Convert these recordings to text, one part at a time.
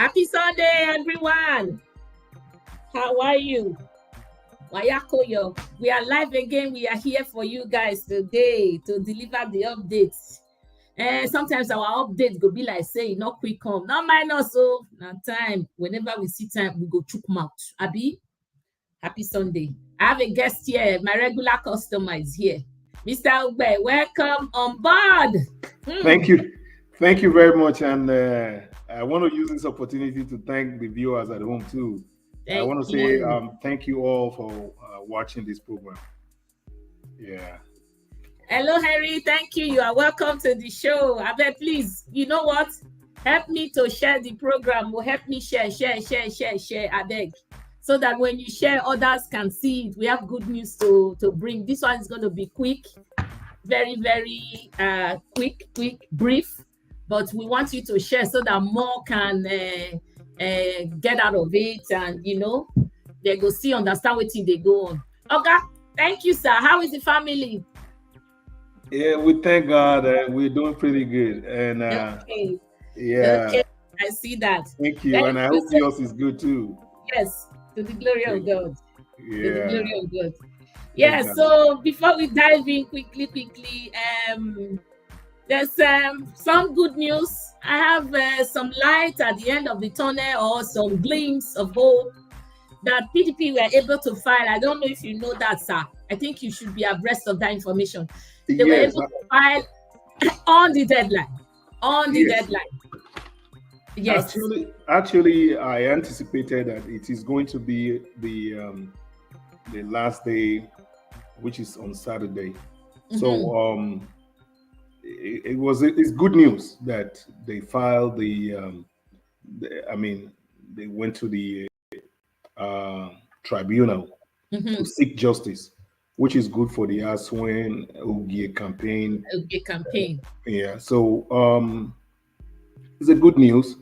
Happy Sunday, everyone. How are you? Wayakoyo. We are live again. We are here for you guys today to deliver the updates. Sometimes our updates go be like say, not quick come. Not minus so now time. Whenever we see time, we go chook mouth. Abi, happy Sunday. I have a guest here. My regular customer is here. Mr. Ugbe, welcome on board. Thank you. Thank you very much. And I want to use this opportunity to thank the viewers at home too. I want to say thank you all for watching this program. Yeah. Hello, Harry. Thank you. You are welcome to the show. Abeg, please, you know what? Help me to share the program. Will help me share. Abeg. So that when you share, others can see it. We have good news to bring. This one is going to be quick. Very, very quick, brief. But we want you to share so that more can get out of it, and they go see, understand what they go on. Okay, thank you, sir. How is the family? Yeah, we thank God. We're doing pretty good, and okay. Yeah, okay, I see that. Thank you, and I hope yours is good too. Yes, to the glory of God. Yeah, to the glory of God. Yeah. So before we dive in quickly, there's some good news. I have some light at the end of the tunnel, or some glimpse of hope that PDP were able to file. I don't know if you know that, sir. I think you should be abreast of that information. They were able to file on the deadline. Yes. Actually, I anticipated that it is going to be the last day, which is on Saturday. So it's good news that they filed they went to the tribunal to seek justice, which is good for the Aswen Ogie campaign. Yeah, so it's a good news.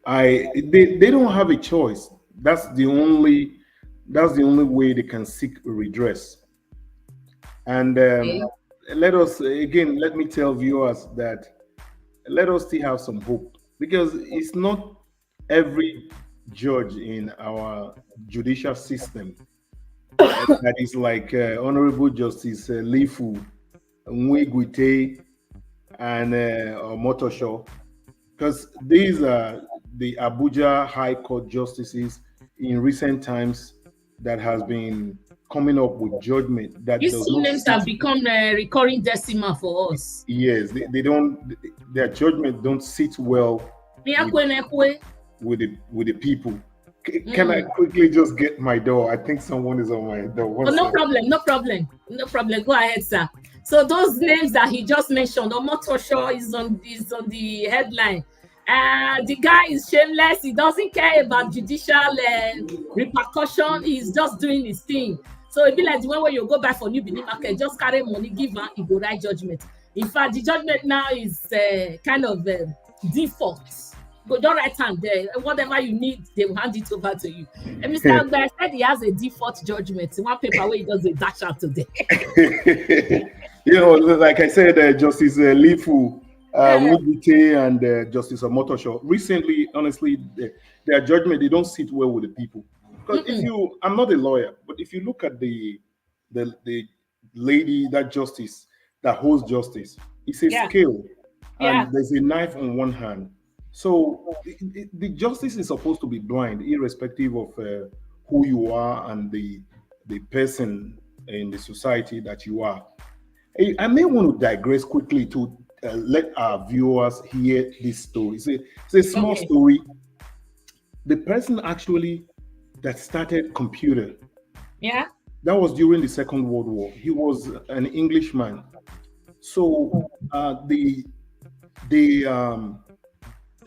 They don't have a choice. That's the only way they can seek redress. And let me tell viewers that let us still have some hope, because it's not every judge in our judicial system that is like Honorable Justice Lifu, Nwigwite, and Motosho, because these are the Abuja High Court justices in recent times that has been coming up with judgment that these two names have become a recurring decimal for us. Yes, they don't. Their judgment don't sit well with the people. Can I quickly just get my door? I think someone is on my door. No problem. Go ahead, sir. So those names that he just mentioned, Omotosho is on the headline. The guy is shameless. He doesn't care about judicial repercussion. He's just doing his thing. So it'd be like the one where you go back for New Benin Market, just carry money, give her, he go write judgment. In fact, the judgment now is kind of default. Go don't write hand there. Whatever you need, they will hand it over to you. And Mr. Agba said he has a default judgment. One paper where he does a dash out today. Like I said, Justice Lifu, Nwigwite, and Justice Omotosho, recently, honestly, their judgment, they don't sit well with the people. Because I'm not a lawyer, but if you look at the lady, that justice, that holds justice, it's a scale, and there's a knife on one hand. So the justice is supposed to be blind, irrespective of who you are and the person in the society that you are. I may want to digress quickly to let our viewers hear this story. It's a small story. The person actually that started computer, that was during the Second World War. He was an Englishman. So he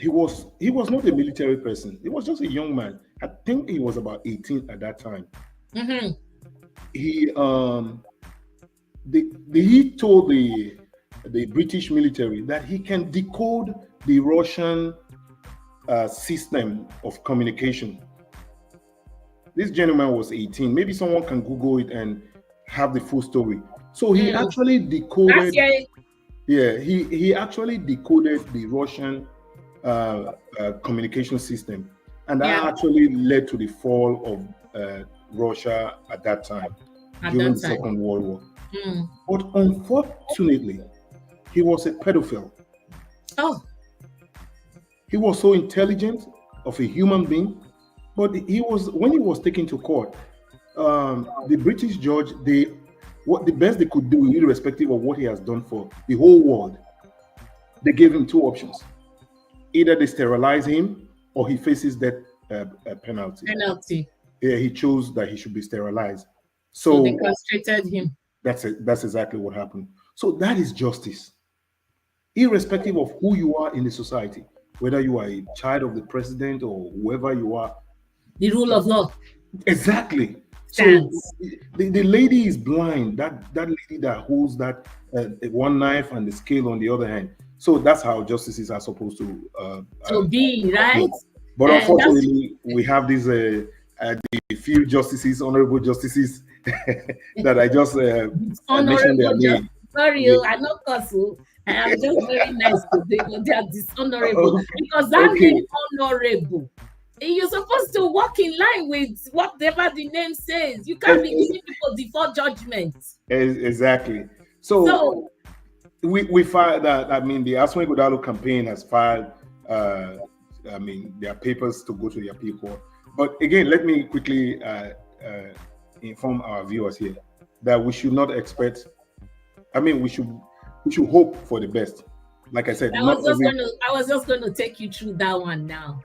was not a military person. He was just a young man. I think he was about 18 at that time. He told the British military that he can decode the Russian system of communication. This gentleman was 18. Maybe someone can Google it and have the full story. So he actually decoded. He actually decoded the Russian communication system, and that actually led to the fall of Russia at that time during the Second World War. But unfortunately, he was a pedophile. Oh. He was so intelligent of a human being, but when he was taken to court, the British judge, the best they could do, irrespective of what he has done for the whole world, they gave him two options: either they sterilize him or he faces death penalty. Yeah, he chose that he should be sterilized. So they castrated him. That's it. That's exactly what happened. So that is justice, irrespective of who you are in the society, whether you are a child of the president or whoever you are. The rule of law. Exactly. So the lady is blind. That lady that holds that one knife and the scale on the other hand. So that's how justices are supposed to be, right? But unfortunately, we have these the few justices, honorable justices, that I just mentioned their name. Sorry, I'm not cussing. I am just very nice today, but they are dishonorable because that name honorable. You're supposed to walk in line with whatever the name says. You can't be giving people default judgment. Exactly. So we filed that. I mean, the Aswe Godalo campaign has filed. Their papers to go to the appeal court. But again, let me quickly inform our viewers here that we should not expect. I mean, we should hope for the best. Like I said, I was just going to take you through that one now.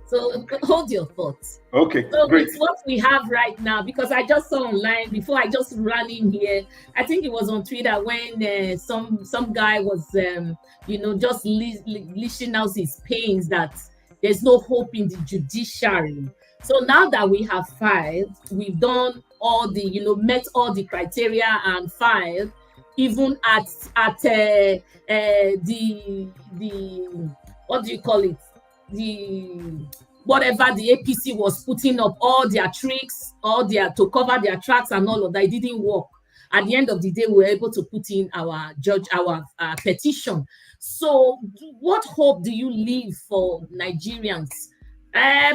So hold your thoughts. Okay, so great. It's what we have right now, because I just saw online before I just ran in here. I think it was on Twitter when some guy was just leashing out his pains that there's no hope in the judiciary. So now that we have filed, we've done all the met all the criteria and filed, even at the what do you call it? Whatever the APC was putting up, all their tricks, to cover their tracks and all of that, it didn't work. At the end of the day, we were able to put in our petition. So what hope do you leave for Nigerians?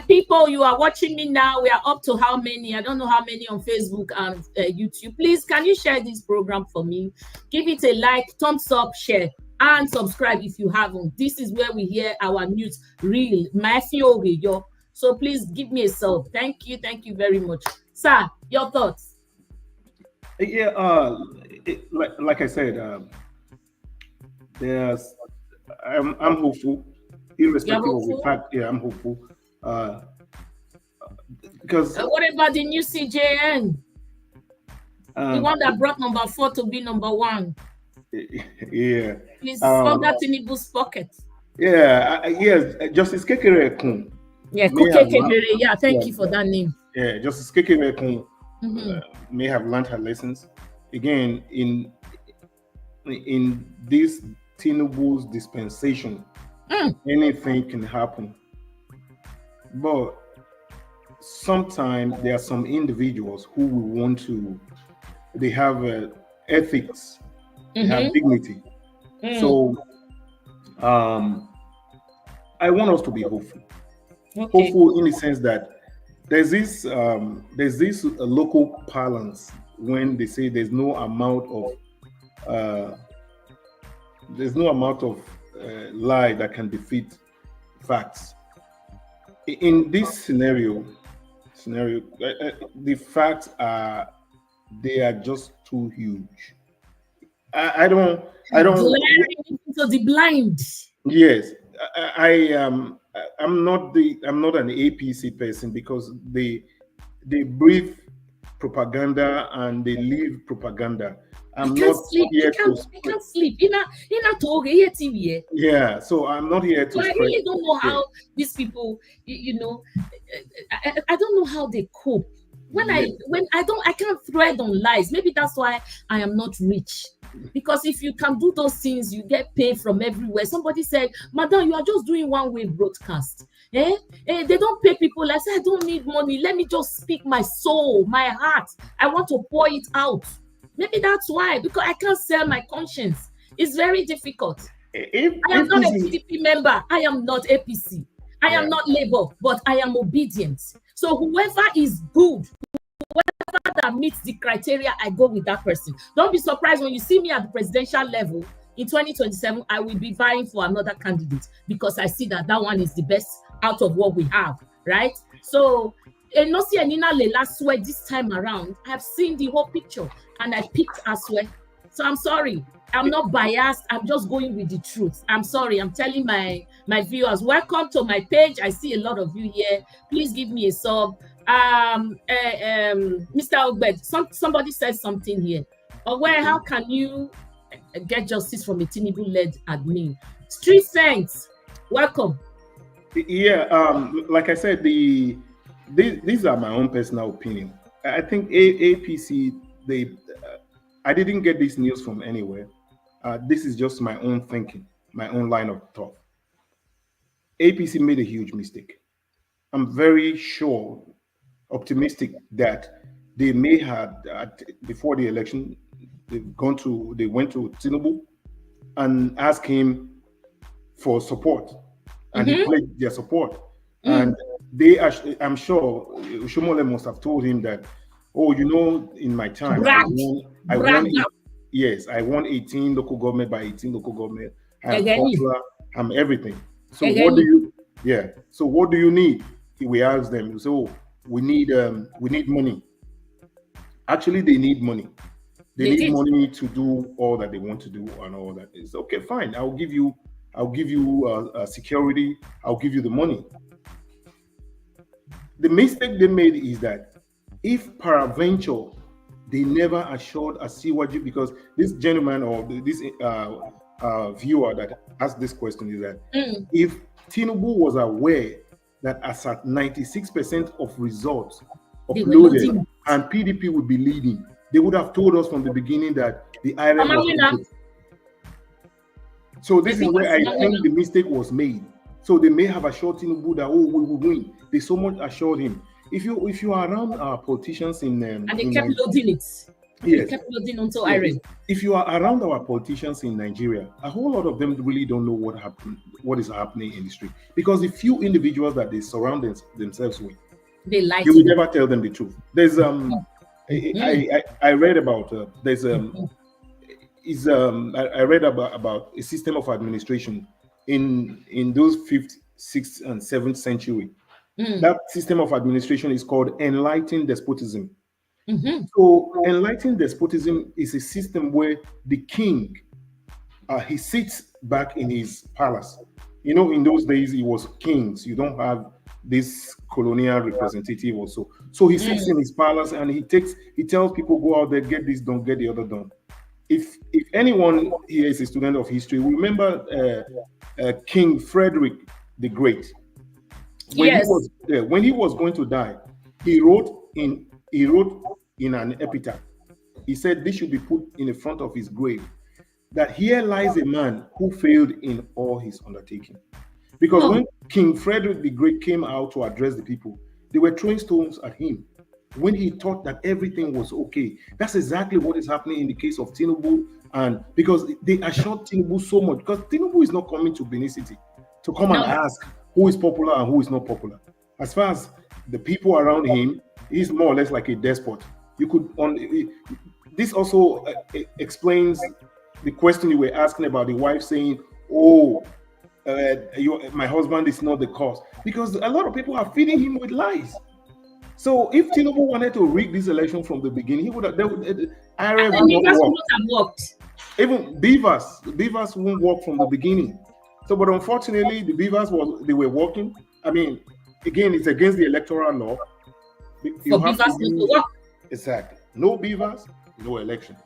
People, you are watching me now. We are up to how many? I don't know how many on Facebook and YouTube. Please, can you share this program for me? Give it a like, thumbs up, share, and subscribe if you haven't. This is where we hear our news real. So please give me a sub. Thank you very much. Sir, your thoughts? Yeah, like I said, I'm hopeful, irrespective of the fact. Yeah, I'm hopeful. Because what about the new CJN? The one that brought number 4 to be number 1. Yeah. It's under Tinubu's pocket. Yeah, yes, Justice Kekere Kun. Yeah, Kekere. Yeah, thank you for that name. Yeah, Justice Kekere Kun may have learned her lessons. Again, in this Tinubu's dispensation, anything can happen. But sometimes there are some individuals who will want to, they have ethics, they have dignity. So I want us to be hopeful. Hopeful in the sense that there's this local parlance when they say there's no amount of lie that can defeat facts. In this scenario, the facts they are just too huge. I don't. So the blind. Yes, I'm not an APC person because they breathe propaganda and they live propaganda. I'm not here to. I can't sleep. Yeah, so I'm not here to. So I really don't know how these people, I don't know how they cope. I can't thread on lies. Maybe that's why I am not rich. Because if you can do those things, you get paid from everywhere. Somebody said, "Madam, you are just doing one-way broadcast. They don't pay people." I said, "I don't need money. Let me just speak my soul, my heart. I want to pour it out." Maybe that's why, because I can't sell my conscience. It's very difficult. I am not a PDP member. I am not APC. I am not Labour, but I am obedient. So whoever is good, whoever that meets the criteria, I go with that person. Don't be surprised when you see me at the presidential level in 2027. I will be vying for another candidate because I see that one is the best out of what we have, right? So Enosi Enina Lela Swe this time around, I've seen the whole picture and I picked Aswe. So I'm sorry. I'm not biased. I'm just going with the truth. I'm sorry. I'm telling my viewers, welcome to my page. I see a lot of you here. Please give me a sub. Mr. Ogbed, somebody said something here. Where how can you get justice from a Tinubu-led admin? Street Saints, welcome. Yeah, like I said, these are my own personal opinion. I think APC, I didn't get this news from anywhere. This is just my own thinking, my own line of thought. APC made a huge mistake. I'm very sure, optimistic that they may have, before the election, they went to Tinubu and asked him for support, and he pledged their support. And I'm sure Shomole must have told him that, oh, you know, in my time, I won 18 local government by 18 local government. I'm popular. I'm everything. So what do you need? We asked them. So we need money. Actually, they need money. They need money to do all that they want to do and all that. It's okay, fine. I'll give you security. I'll give you the money. The mistake they made is that if peradventure they never assured Asiwaju, because this gentleman or this viewer that asked this question is that if Tinubu was aware that as at 96% of results uploaded and PDP would be leading, they would have told us from the beginning that the IRM was. So this is where I think the mistake was made. So they may have assured Tinubu that, oh, we will win. They so much assured him. If you are around our politicians and they kept loading it. Yes. They kept loading onto IRM. If you are around our politicians in Nigeria, a whole lot of them really don't know what is happening in the street, because the few individuals that they surround themselves with, they will never tell them the truth. There's I read about I read about a system of administration in those 5th, 6th, and 7th century. That system of administration is called enlightened despotism. So enlightened despotism is a system where the king he sits back in his palace. You know, in those days it was kings. You don't have this colonial representative also. So he sits in his palace and he tells people, go out there, get this done, get the other done. If anyone here is a student of history, remember King Frederick the Great. When he was going to die, he wrote in an epitaph. He said this should be put in the front of his grave, that here lies a man who failed in all his undertaking. Because when King Frederick the Great came out to address the people, they were throwing stones at him when he thought that everything was okay. That's exactly what is happening in the case of Tinubu, and because they assured Tinubu so much, because Tinubu is not coming to Benin City to come and ask who is popular and who is not popular. As far as the people around him, he's more or less like a despot. This also explains the question you were asking about the wife saying, "Oh, my husband is not the cause," because a lot of people are feeding him with lies. So if Tinubu wanted to rig this election from the beginning, he would have. IRM would not have worked. Even Beavers won't work from the beginning. So, but unfortunately, the Beavers they were working. I mean, again, it's against the electoral law. For Beavers to work. Exactly. No Beavers, no election.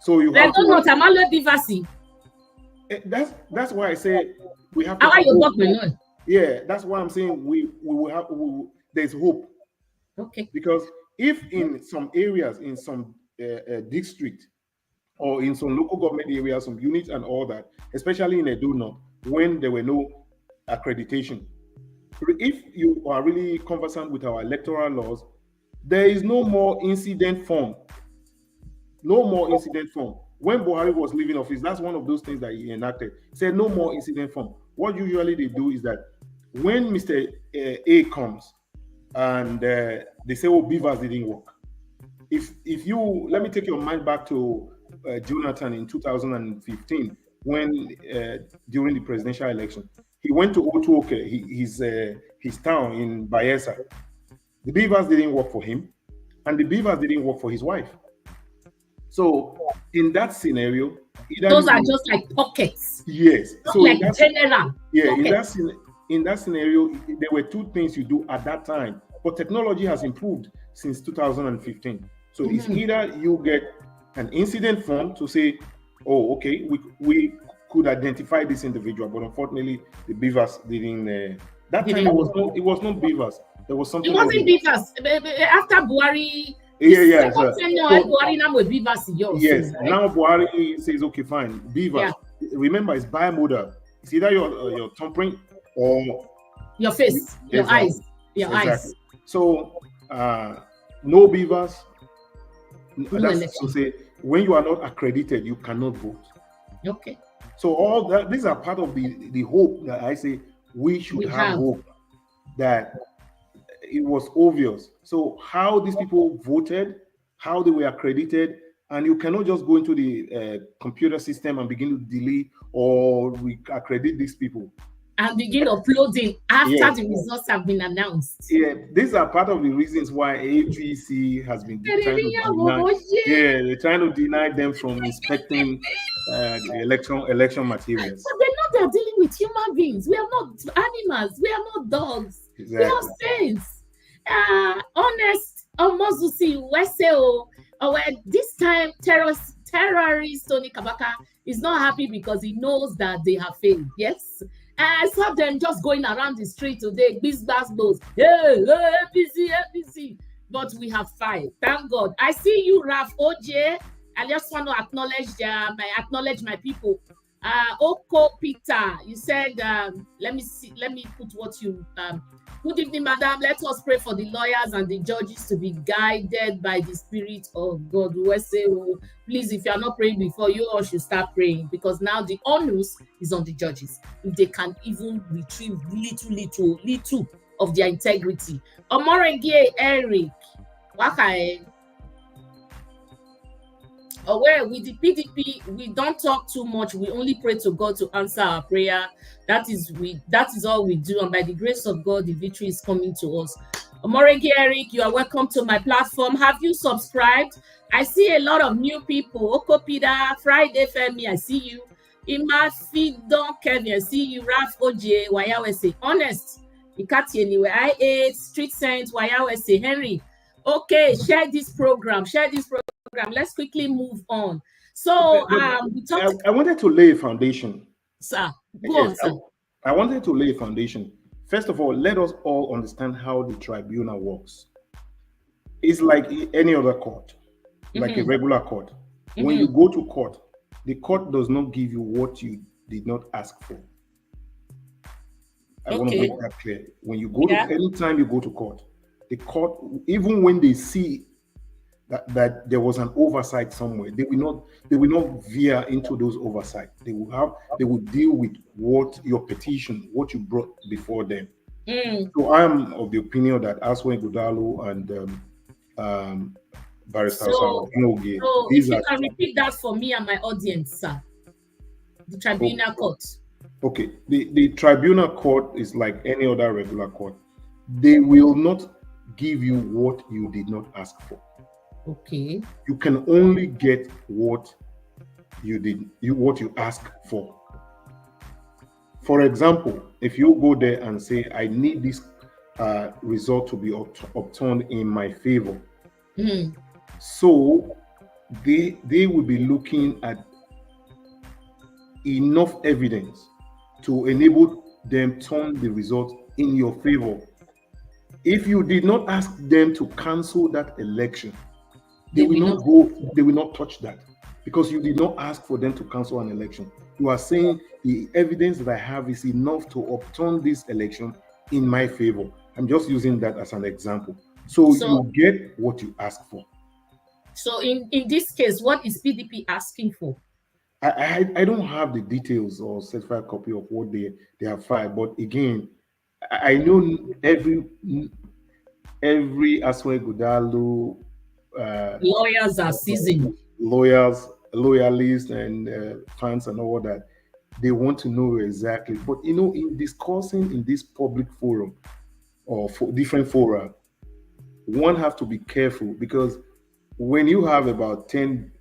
So you have to. That's why I say we have to. How are you working? Yeah, that's why I'm saying we will have. There's hope. Okay. Because if in some areas, in some district, or in some local government areas, some units and all that, especially in Edo North, when there were no accreditation, if you are really conversant with our electoral laws, there is no more incident form. No more incident form. when Buhari was leaving office, that's one of those things that he enacted. He said no more incident form. What usually they do is that when Mr. A comes and they say, oh, beavers didn't work. If you, let me take your mind back to Jonathan in 2015, when during the presidential election, he went to Otuoke, his town in Bayelsa. The beavers didn't work for him, and the beavers didn't work for his wife. So in that scenario, those are just like pockets. Yes. So like general. Yeah. In that scenario, there were two things you do at that time, but technology has improved since 2015. So it's either you get an incident form to say, oh, okay, we could identify this individual, but unfortunately the beavers didn't. That time it was not beavers. There was something. It wasn't beavers. After Buhari. Yeah. Buhari now with beavers. Yes. Right? Now Buhari says, okay, fine, beavers. Yeah. Remember, it's bimodal. It's either your thumbprint or your face, your eyes, eyes. So no beavers. That's to say, when you are not accredited, you cannot vote. Okay. So all that, these are part of the hope that I say we should have hope that it was obvious. So how these people voted, how they were accredited, and you cannot just go into the computer system and begin to delete or accredit these people. And begin uploading after the results have been announced. Yeah, these are part of the reasons why APC has been trying to deny. Yeah, they're trying to deny them from inspecting the election materials. But they know they're dealing with human beings. We are not animals. We are not dogs. Exactly. We have sense. Honest, Omozusi, Weseo, this time terrorist Tony Kabaka is not happy because he knows that they have failed. Yes. I saw them just going around the street today, blows. Hey, APC. But we have 5. Thank God. I see you, Raf OJ. I just want to acknowledge my people. Oko Peter, you said, let me put what you good evening, madam. Let us pray for the lawyers and the judges to be guided by the Spirit of God. Please, if you are not praying before, you all should start praying, because now the onus is on the judges. If they can even retrieve little of their integrity. Omorege Eric, with the PDP, we don't talk too much. We only pray to God to answer our prayer. That is all we do. And by the grace of God, the victory is coming to us. Omorege Eric, you are welcome to my platform. Have you subscribed? I see a lot of new people. Okopida, Friday Femi, I see you. Ima Fidon Kevin, I see you. Raf OJ, Wayawese. Honest, Ikati anyway. I8, Street Saint, Wayawese. Henry. Okay, share this program. Let's quickly move on. So I wanted to lay a foundation. Sir, go on, sir. I wanted to lay a foundation. First of all, let us all understand how the tribunal works. It's like any other court, like a regular court. When you go to court, the court does not give you what you did not ask for. I want to make that clear. When you go to, anytime you go to court, the court, even when they see that there was an oversight somewhere, they will not veer into those oversight. They will deal with what your petition, what you brought before them. So I am of the opinion that Aswen Godalo and Barrister Inoge. So if you can repeat that for me and my audience, sir. The tribunal court. Okay, the tribunal court is like any other regular court. They will not give you what you did not ask for. Okay. You can only get what you ask for. For example, if you go there and say, I need this result to be obtained in my favor. So they will be looking at enough evidence to enable them turn the result in your favor. If you did not ask them to cancel that election, they will not touch that, because you did not ask for them to cancel an election. You are saying the evidence that I have is enough to overturn this election in my favor. I'm just using that as an example. So you get what you ask for. So in this case, what is PDP asking for? I don't have the details or certified copy of what they have filed, but again, I know every Aswe Gudalu lawyers are seasoned. Loyalists, and fans and all that. They want to know exactly. But in discussing in this public forum or for different fora, one have to be careful, because when you have about 10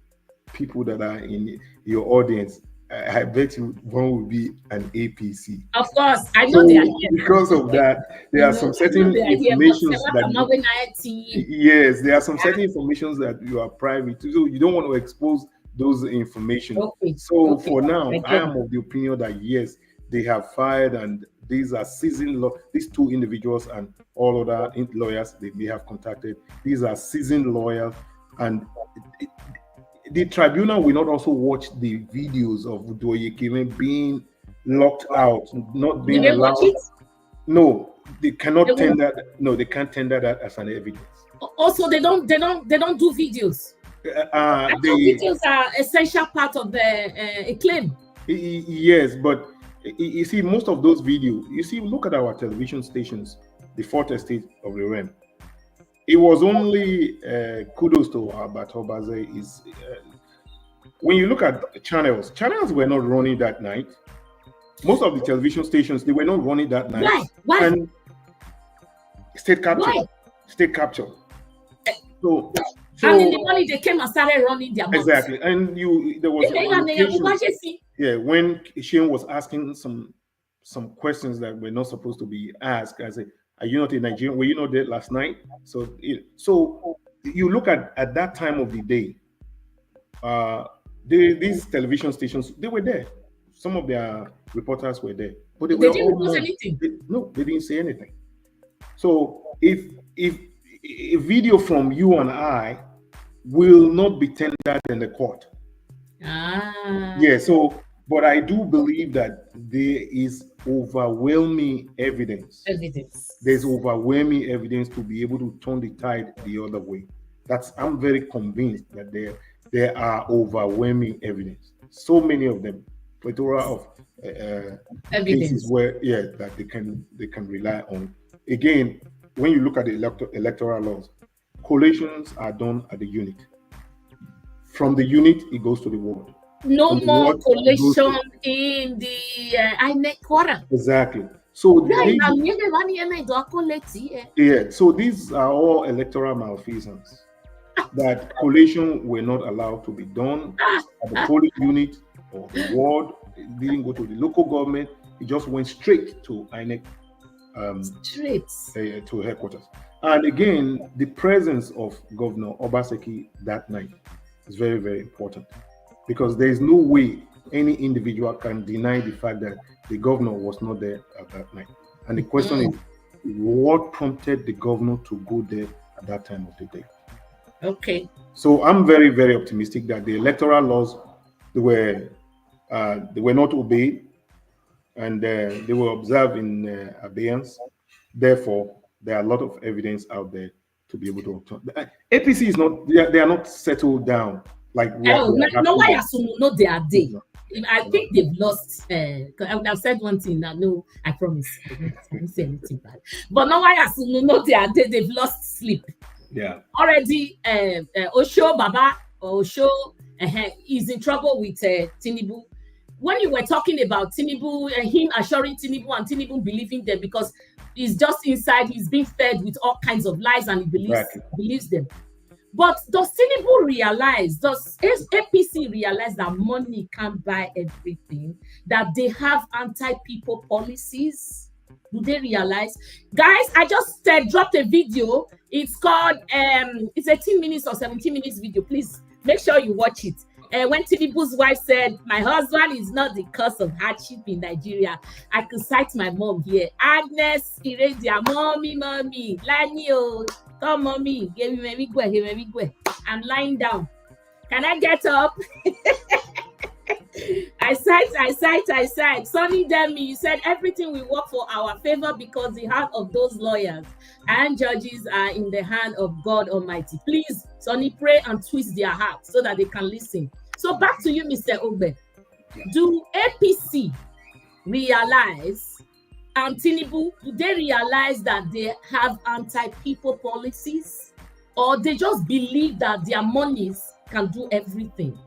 people that are in your audience, I bet you one will be an APC. Of course, I know they are here. Because of that, there are some certain information yes, there are some certain information that you are private to, so you don't want to expose those information. Okay. So for now, I am of the opinion that yes, they have fired, and these are seasoned these two individuals and all other lawyers they may have contacted. These are seasoned lawyers, and the tribunal will not also watch the videos of Udoyekeme being locked out, not being allowed. No, they cannot tender. No, they can't tender that as an evidence. Also, they don't do videos. Videos are essential part of a claim. Yes, but you see, most of those videos, look at our television stations, the fourth estate of the realm. It was only kudos to Albert Obaze is when you look at channels were not running that night. Most of the television stations, they were not running that night. Why? And state capture. State capture. So and in the morning they came and started running their mouths. Exactly. And there was when Shane was asking some questions that were not supposed to be asked. I said, are you not in Nigeria? Were you not there last night? So you look at that time of the day, these television stations, they were there. Some of their reporters were there, but they didn't post anything. They didn't say anything. So if a video from you and I will not be tendered in the court. Yeah. So, but I do believe that there is overwhelming evidence. There's overwhelming evidence to be able to turn the tide the other way. I'm very convinced that there are overwhelming evidence. So many of them, plethora of cases where that they can rely on. Again, when you look at the electoral laws, collations are done at the unit. From the unit, it goes to the ward. No more collation in the INEC quarter. Exactly. So so these are all electoral malfeasance. That collation were not allowed to be done at the polling unit or the ward. It didn't go to the local government. It just went straight to INEC. To headquarters. And again, the presence of Governor Obaseki that night is very, very important, because there is no way any individual can deny the fact that the governor was not there at that night. And the question is, what prompted the governor to go there at that time of the day? Okay. So I'm very, very optimistic that the electoral laws they were not obeyed, and they were observed in abeyance. Therefore, there are a lot of evidence out there to be able to. APC is not; they are not settled down like. No, why no, they are there. I think they've lost. I've said one thing now. No, I promise. I didn't say anything bad. But no, why no, they are there. They've lost sleep. Yeah. Already, Osho Baba or Osho is in trouble with Tinubu. When you were talking about Tinubu and him assuring Tinubu and Tinubu believing them, because he's just inside, he's being fed with all kinds of lies and he believes them. But does Tinubu realize, does APC realize that money can't buy everything? That they have anti-people policies? Do they realize? Guys, I just dropped a video. It's called, it's 18 minutes or 17 minutes video. Please make sure you watch it. When Tinubu's wife said, my husband is not the cause of hardship in Nigeria, I could cite my mom here. Agnes Iradia, mommy, Lanio, come mommy, give me go. I'm lying down. Can I get up? I cite. Sonny Demi, you said everything will work for our favor because the heart of those lawyers and judges are in the hand of God Almighty. Please Sonny, pray and twist their heart so that they can listen. So back to you, Mr. Ogbe. Do APC realize, and Tinubu, do they realize that they have anti-people policies, or they just believe that their monies can do everything?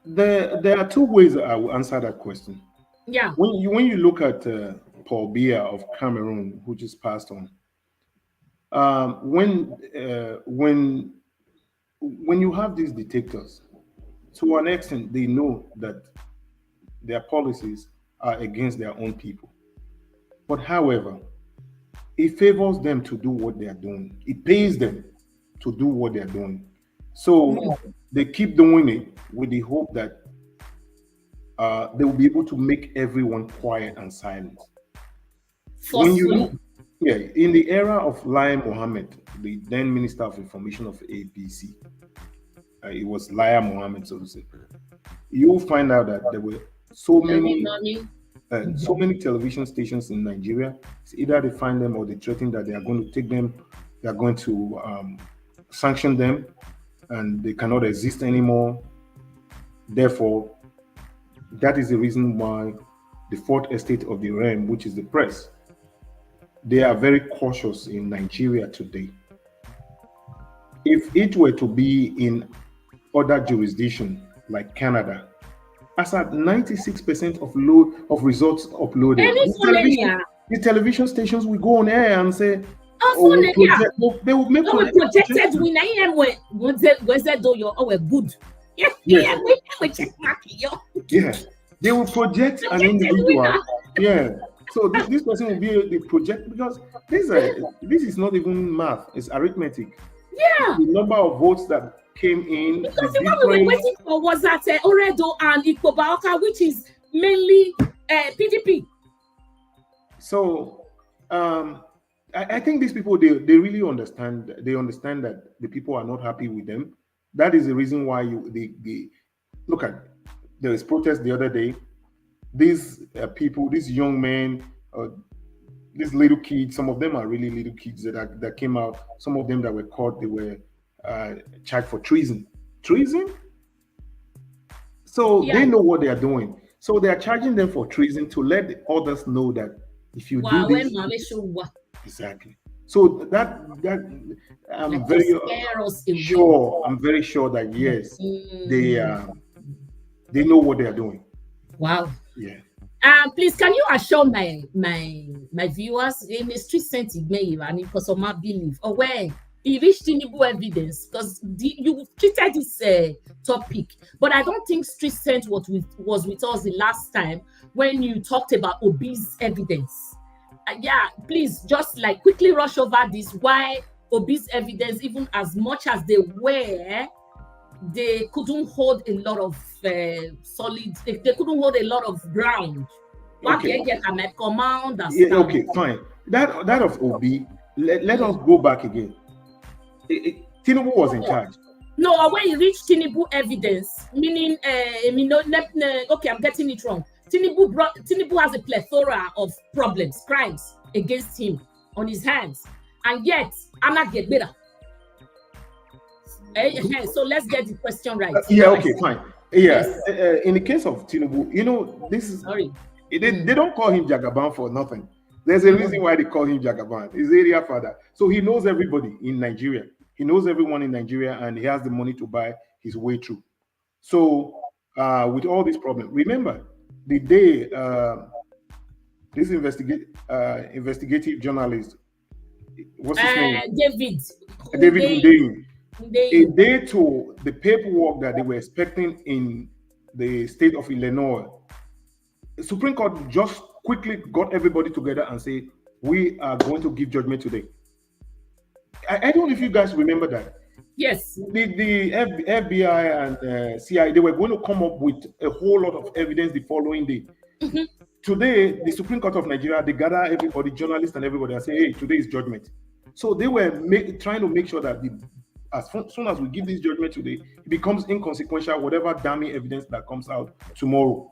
There are two ways I will answer that question. Yeah. When you look at Paul Biya of Cameroon, who just passed on, when you have these dictators, to an extent, they know that their policies are against their own people. But however, it favors them to do what they are doing. It pays them to do what they are doing. So they keep doing it with the hope that they will be able to make everyone quiet and silent. When you look, in the era of Lai Mohammed, the then Minister of Information of APC, it was Lai Mohammed, so to say, you'll find out that there were so many television stations in Nigeria. It's either they find them or they threaten that they are going to take them, they are going to sanction them, and they cannot exist anymore. Therefore, that is the reason why the fourth estate of the realm, which is the press, they are very cautious in Nigeria today. If it were to be in other jurisdictions like Canada, as at 96% of results uploaded, the television stations will go on air and say, they will make projected good. They will project an individual. So this person will be the project, because this is not even math, it's arithmetic. The number of votes that came in. Because the one we were waiting for was that Oredo and Ikpobaoka, which is mainly PDP. So I think these people, they really understand. They understand that the people are not happy with them. That is the reason why they look at. There was protest the other day. These people, these young men, these little kids. Some of them are really little kids that came out. Some of them that were caught, they were charged for treason. So they know what they are doing. So they are charging them for treason to let the others know that if you do this, exactly. So that I'm very sure. I'm very sure that yes, they know what they are doing. Wow. Yeah. Please, can you assure my viewers in the street sent email and because of my belief or where he reached Tinubu evidence, because you treated this topic, but I don't think street sent was with us the last time when you talked about Obi's evidence. Please just like quickly rush over this. Why Obi's evidence, even as much as they were, they couldn't hold a lot of solid. They couldn't hold a lot of ground. Okay, fine. That of Obi. Let us go back again. Tinubu was in charge. No, when he reached Tinubu evidence, meaning, okay, I'm getting it wrong. Tinubu has a plethora of problems, crimes against him on his hands, and yet I'm not get better. So let's get the question right. Okay, fine. In the case of Tinubu, this is they don't call him Jagaban for nothing. There's a reason why they call him Jagaban. He's area father, so he knows everybody in Nigeria. He knows everyone in Nigeria, and he has the money to buy his way through. So with all this problem, remember the day this investigative journalist, what's his name? David Hundeyin. A day to the paperwork that they were expecting in the state of Illinois, the Supreme Court just quickly got everybody together and say, we are going to give judgment today. I don't know if you guys remember that. Yes. The FBI and CIA, they were going to come up with a whole lot of evidence the following day. Today, the Supreme Court of Nigeria, they gather everybody, journalists and everybody, and say, hey, today is judgment. So they were trying to make sure that as soon as we give this judgment today, it becomes inconsequential, whatever damning evidence that comes out tomorrow.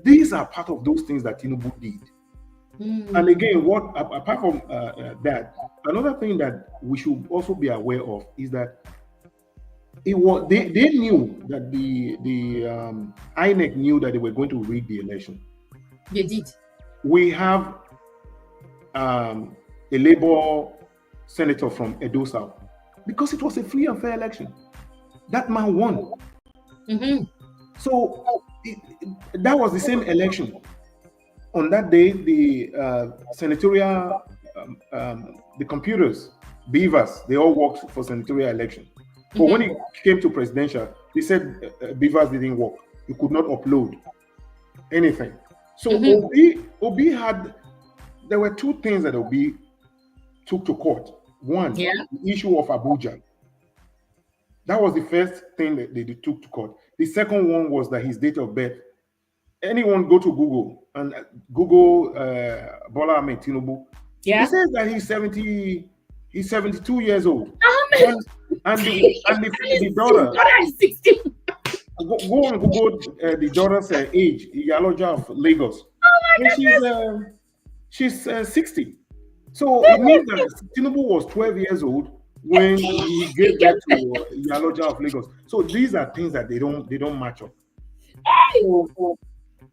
These are part of those things that Tinubu did. And again, what apart from that, another thing that we should also be aware of is that it was they knew that the INEC knew that they were going to rig the election. They did. We have a Labour senator from Edo South, because it was a free and fair election. That man won. So that was the same election. On that day, the senatorial, the computers, beavers, they all worked for senatorial election. But when it came to presidential, they said beavers didn't work. You could not upload anything. So Obi had, there were two things that Obi took to court. One, the issue of Abuja. That was the first thing that they took to court. The second one was that his date of birth. Anyone go to Google and Google Bola Ahmed Tinubu. He says that he's 72 years old. And the daughter is 60. Go and Google the daughter's age, Iyaloja of Lagos. Oh my goodness. She's 60. So it means that Tinubu was 12 years old when he gave birth to Iyaloja of Lagos. So these are things that they don't match up. So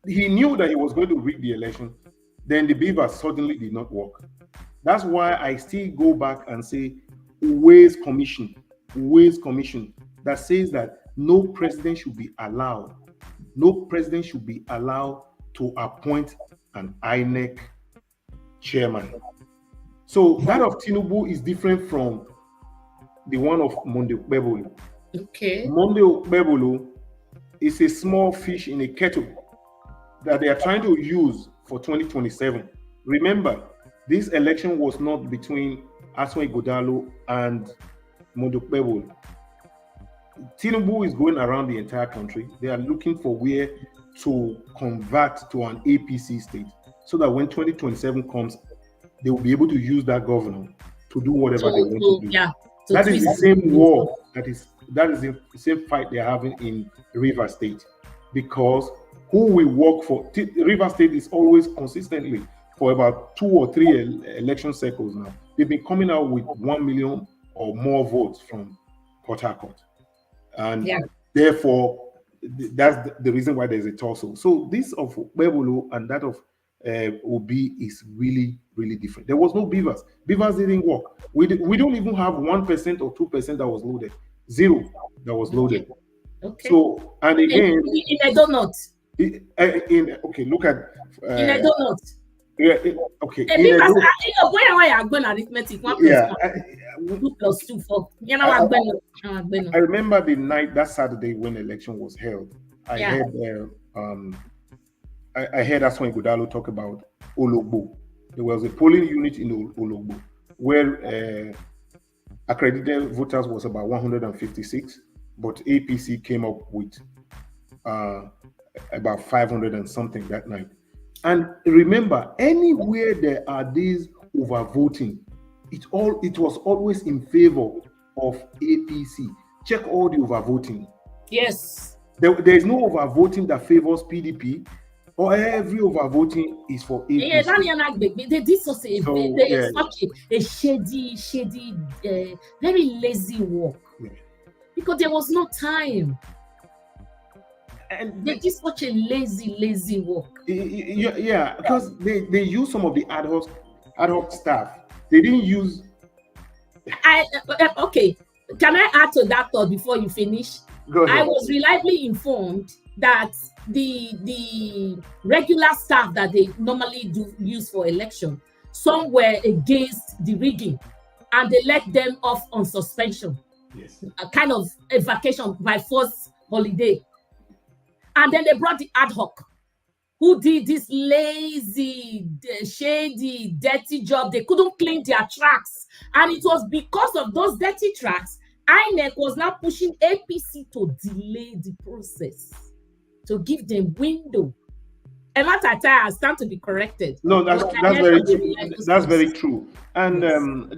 he knew that he was going to rig the election. Then the beavers suddenly did not work. That's why I still go back and say Ways Commission that says that no president should be allowed to appoint an INEC chairman. So that of Tinubu is different from the one of Monday Okpebholo. Okay. Monday Okpebholo is a small fish in a kettle that they are trying to use for 2027. Remember, this election was not between Aswan Ighodalo and Monday Okpebholo. Tinubu is going around the entire country. They are looking for where to convert to an APC state, so that when 2027 comes, they will be able to use that governor to do whatever they want to do. Yeah, that is the same war. That is the same fight they're having in River State, because who will work for River State is always consistently for about 2 or 3 election cycles now. They've been coming out with 1 million or more votes from Port Harcourt, and therefore that's the reason why there's a tussle. So this of Okpebholo and that of Obi is really, really different. There was no beavers. Beavers didn't work. We don't even have 1% or 2% that was loaded. 0 that was loaded. Okay. So, and again, in a donut. Look at in a donut. Yeah. Okay. Because I going arithmetic. 1 plus 1. 2 plus 2 4. I remember the night that Saturday when the election was held. I heard Aswan Ighodalo talk about Ologbo. There was a polling unit in Ologbo where accredited voters was about 156, but APC came up with about 500 and something that night. And remember, anywhere there are these overvoting, it was always in favor of APC. Check all the overvoting. Yes. There is no overvoting that favors PDP, or every overvoting is for APC. They did such a shady, very lazy work. Yeah. Because there was no time. And they did such a lazy work. Yeah, because they use some of the ad hoc staff. They didn't use. Okay. Can I add to that thought before you finish? Go ahead. I was reliably informed that the regular staff that they normally use for election, some were against the rigging, and they let them off on suspension. Yes. A kind of a vacation by forced holiday. And then they brought the ad hoc, who did this lazy, shady, dirty job. They couldn't clean their tracks. And it was because of those dirty tracks, INEC was now pushing APC to delay the process, to give them window. Emma Tata has stand to be corrected. No, that's very true. That's very true. And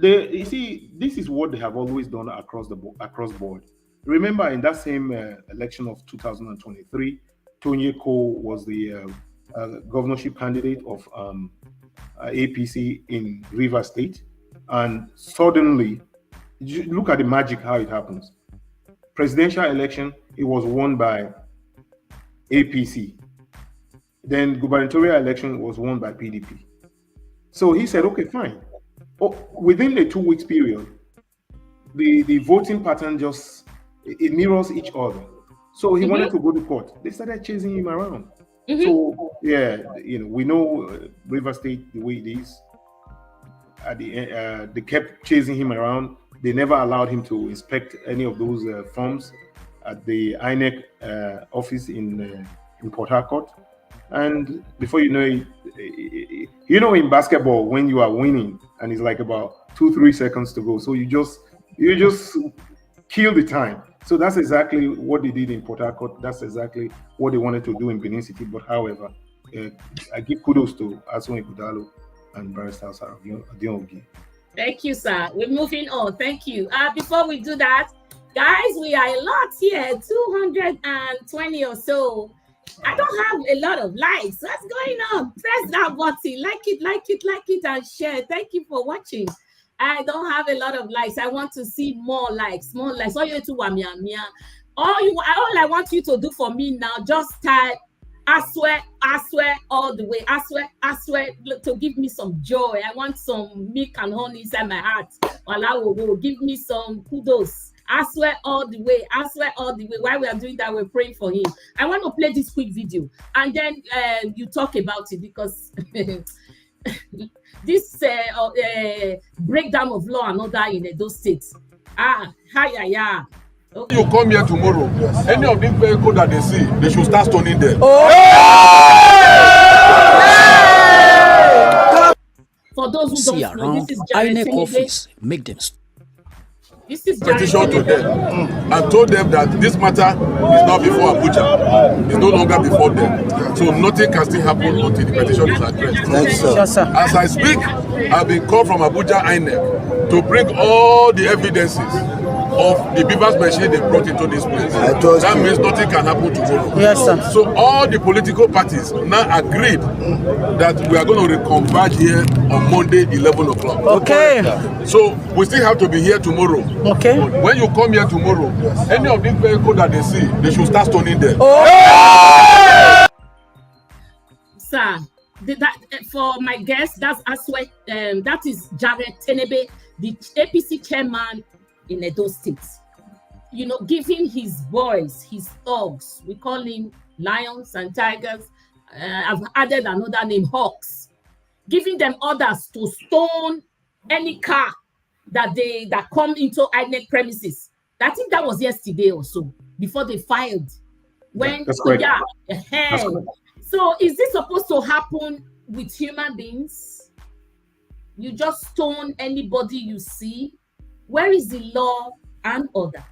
you see, this is what they have always done across board. Remember, in that same election of 2023, Tony Cole was the governorship candidate of APC in Rivers State, and suddenly, look at the magic how it happens. Presidential election, it was won by APC. Then gubernatorial election was won by PDP. So he said, okay, fine. Within the 2 weeks period, the voting pattern just, it mirrors each other. So he wanted to go to court. They started chasing him around. So yeah, we know River State the way it is. At the end, they kept chasing him around. They never allowed him to inspect any of those forms at the INEC office in Port Harcourt. And before you know it, in basketball, when you are winning and it's like about 2-3 seconds to go, so you just kill the time. So that's exactly what they did in Port Harcourt. That's exactly what they wanted to do in Benin City. But however, I give kudos to Asun Ighodalo and Barrister Adiongi. Thank you, sir. We're moving on. Thank you. Before we do that, guys, we are a lot here, 220 or so. I don't have a lot of likes. What's going on? Press that button. Like it, and share. Thank you for watching. I don't have a lot of likes. I want to see more likes. All I want you to do for me now, just type I swear all the way. I swear to give me some joy. I want some milk and honey inside my heart. Will give me some kudos. I swear all the way. While we are doing that, we're praying for him. I want to play this quick video, and then you talk about it, because this breakdown of law and order in those states. Okay. You come here tomorrow, any of these vehicles that they see, they should start stoning them. For those who don't know, this is INEC office. Make them. This is petition to them and told them that this matter is not before Abuja. It's no longer before them. So nothing can still happen until the petition is addressed. Yes, sir. As I speak, I've been called from Abuja INEC to bring all the evidences of the beavers machine they brought into this place. That means nothing can happen tomorrow. Yes, sir. So all the political parties now agreed that we are going to reconverge here on Monday, 11 o'clock. Okay. So we still have to be here tomorrow. Okay. When you come here tomorrow, any of these vehicles that they see, they should start stoning them. Sir, for my guest, that's Aswe, that is Jared Tenebe, the APC chairman in Edo State. Giving his boys, his dogs, we call him lions and tigers. I've added another name, hawks. Giving them orders to stone any car that come into INEC premises. I think that was yesterday or so, before they filed. That's correct. That's correct. So is this supposed to happen with human beings? You just stone anybody you see? Where is the law and order?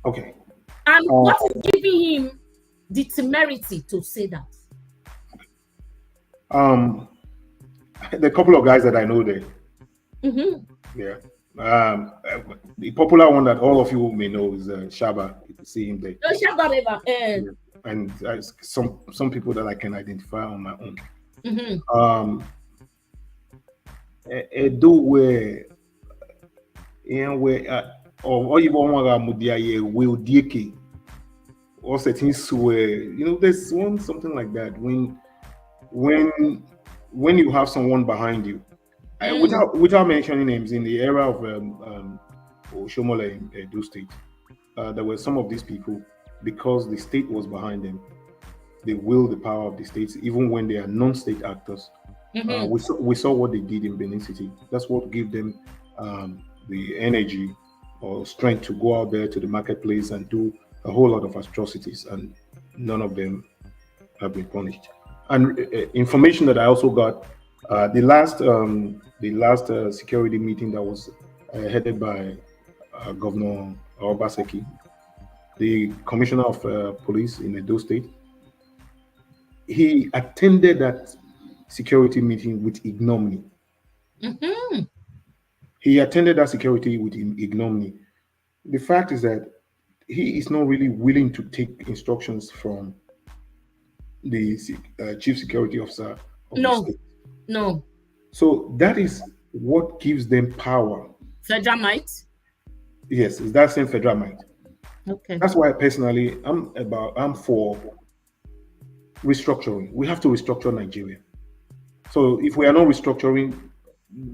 Okay. And what is giving him the temerity to say that? The couple of guys that I know there. Yeah. The popular one that all of you may know is Shaba. You can see him there. No, Shaba River. And some people that I can identify on my own. Edo where or even will dieke or settings where there's something like that when you have someone behind you, without mentioning names, in the era of Oshomola in Edo State, there were some of these people, because the state was behind them, they wield the power of the states even when they are non-state actors. We saw what they did in Benin City. That's what gave them the energy or strength to go out there to the marketplace and do a whole lot of atrocities, and none of them have been punished. And information that I also got, the last security meeting that was headed by Governor Obaseki, the Commissioner of Police in Edo State, he attended that security meeting with ignominy. He attended that security with ignominy. The fact is that he is not really willing to take instructions from the chief security officer of the state. No. So that is what gives them power. Federal might? Yes, it's that same federal might. Okay. That's why personally I'm for restructuring. We have to restructure Nigeria. So if we are not restructuring,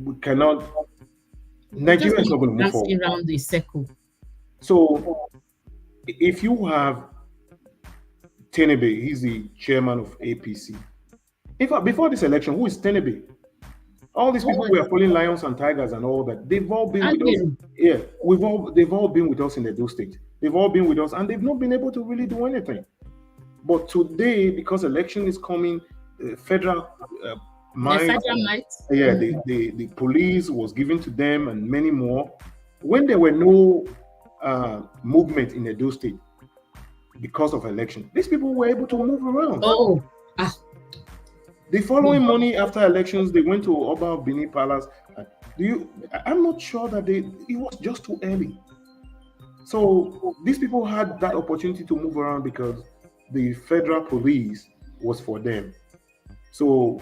we cannot. Nigeria is not going to move forward. Around the circle. So if you have Tenebe, he's the chairman of APC. In fact, before this election, who is Tenebe? All these people were calling lions and tigers and all that. They've all been with us. Yeah, they've all been with us in Edo State. They've all been with us, and they've not been able to really do anything. But today, because election is coming, federal might, the police was given to them, and many more. When there were no movement in Edo State because of election, these people were able to move around. The following morning after elections, they went to Oba Bini Palace. I'm not sure that it was just too early. So these people had that opportunity to move around because the federal police was for them. So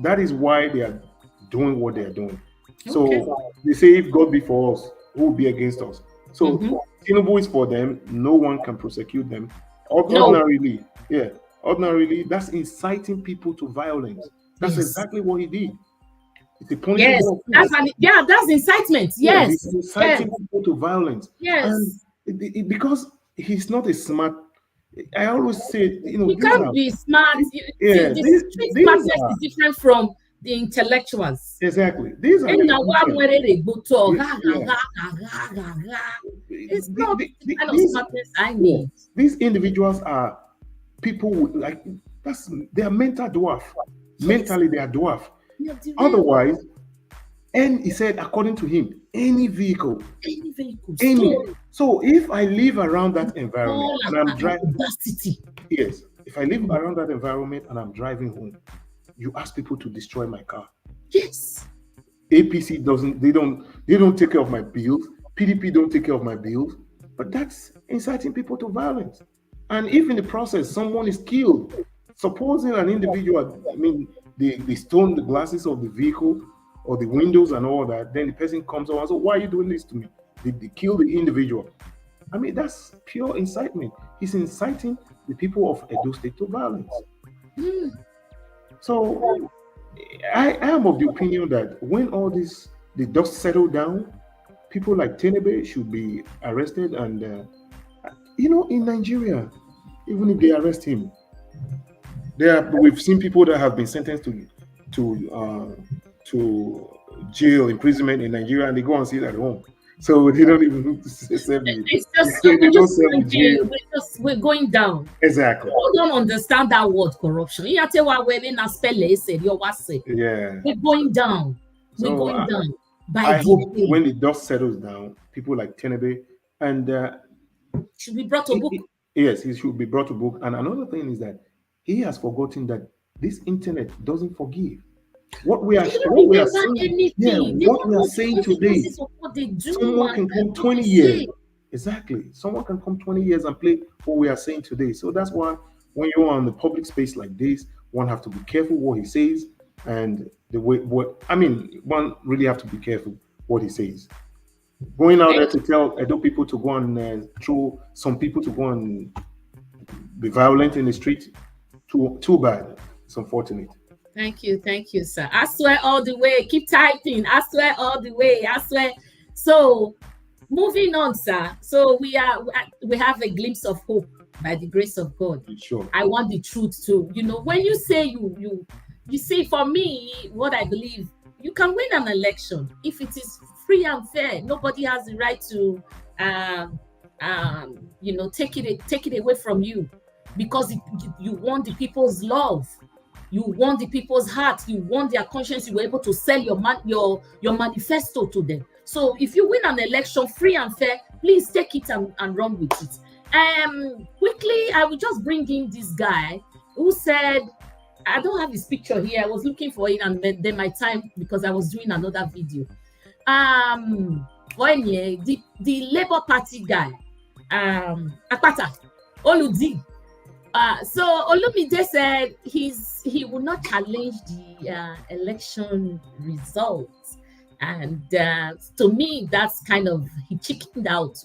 that is why they are doing what they are doing. So they say, if God be for us, who will be against us? So Tinubu is for them. No one can prosecute them. Ordinarily, ordinarily, that's inciting people to violence. That's exactly what he did. It's a punishment. That's incitement. Yes, it's inciting people to violence. Yes, and because he's not a smart. I always say, he can't be smart. The street smartness is different from the intellectuals. Exactly. These are it's not the kind of smartness I need. These individuals are people with, they are mental dwarf. Mentally, they are dwarf. Otherwise, and he said, according to him, any vehicle. So if I live around that environment and I'm driving, if I live around that environment and I'm driving home, you ask people to destroy my car. Yes. APC they don't take care of my bills. PDP don't take care of my bills. But that's inciting people to violence. And if in the process someone is killed, supposing an individual, they stone the glasses of the vehicle or the windows and all that, then the person comes over and says, why are you doing this to me? They kill the individual. That's pure incitement. He's inciting the people of Edo State to violence. So I am of the opinion that when all this, the dust settle down, people like Tenebe should be arrested. And, in Nigeria, even if they arrest him, we've seen people that have been sentenced to jail, imprisonment in Nigeria, and they go and sit at home. So they don't even serve me. We're going down. Exactly. People don't understand that word corruption. Yeah. We're going down. We're going down. I hope when the dust settles down, people like Tenebe and should be brought to book. Yes, he should be brought to book. And another thing is that he has forgotten that this internet doesn't forgive. What we are saying today, someone can come 20 years. Exactly. Someone can come 20 years and play what we are saying today. So that's why when you're on the public space like this, one have to be careful what he says and one really have to be careful what he says. Going out there to tell Edo people to go and throw some people to go and be violent in the street, too bad. It's unfortunate. Thank you, sir. I swear all the way. Keep typing. I swear all the way. I swear. So, moving on, sir. So we have a glimpse of hope by the grace of God. Sure. I want the truth too. When you say you see, for me, what I believe, you can win an election if it is free and fair. Nobody has the right to, take it away from you, because you want the people's love. You won the people's heart. You won their conscience. You were able to sell your manifesto to them. So if you win an election free and fair, please take it and run with it. Quickly, I will just bring in this guy who said, I don't have his picture here. I was looking for it, and then my time, because I was doing another video. The Labour Party guy, Apathy, Oludi. So Olumide said he will not challenge the election results, and to me that's kind of, he chickened out.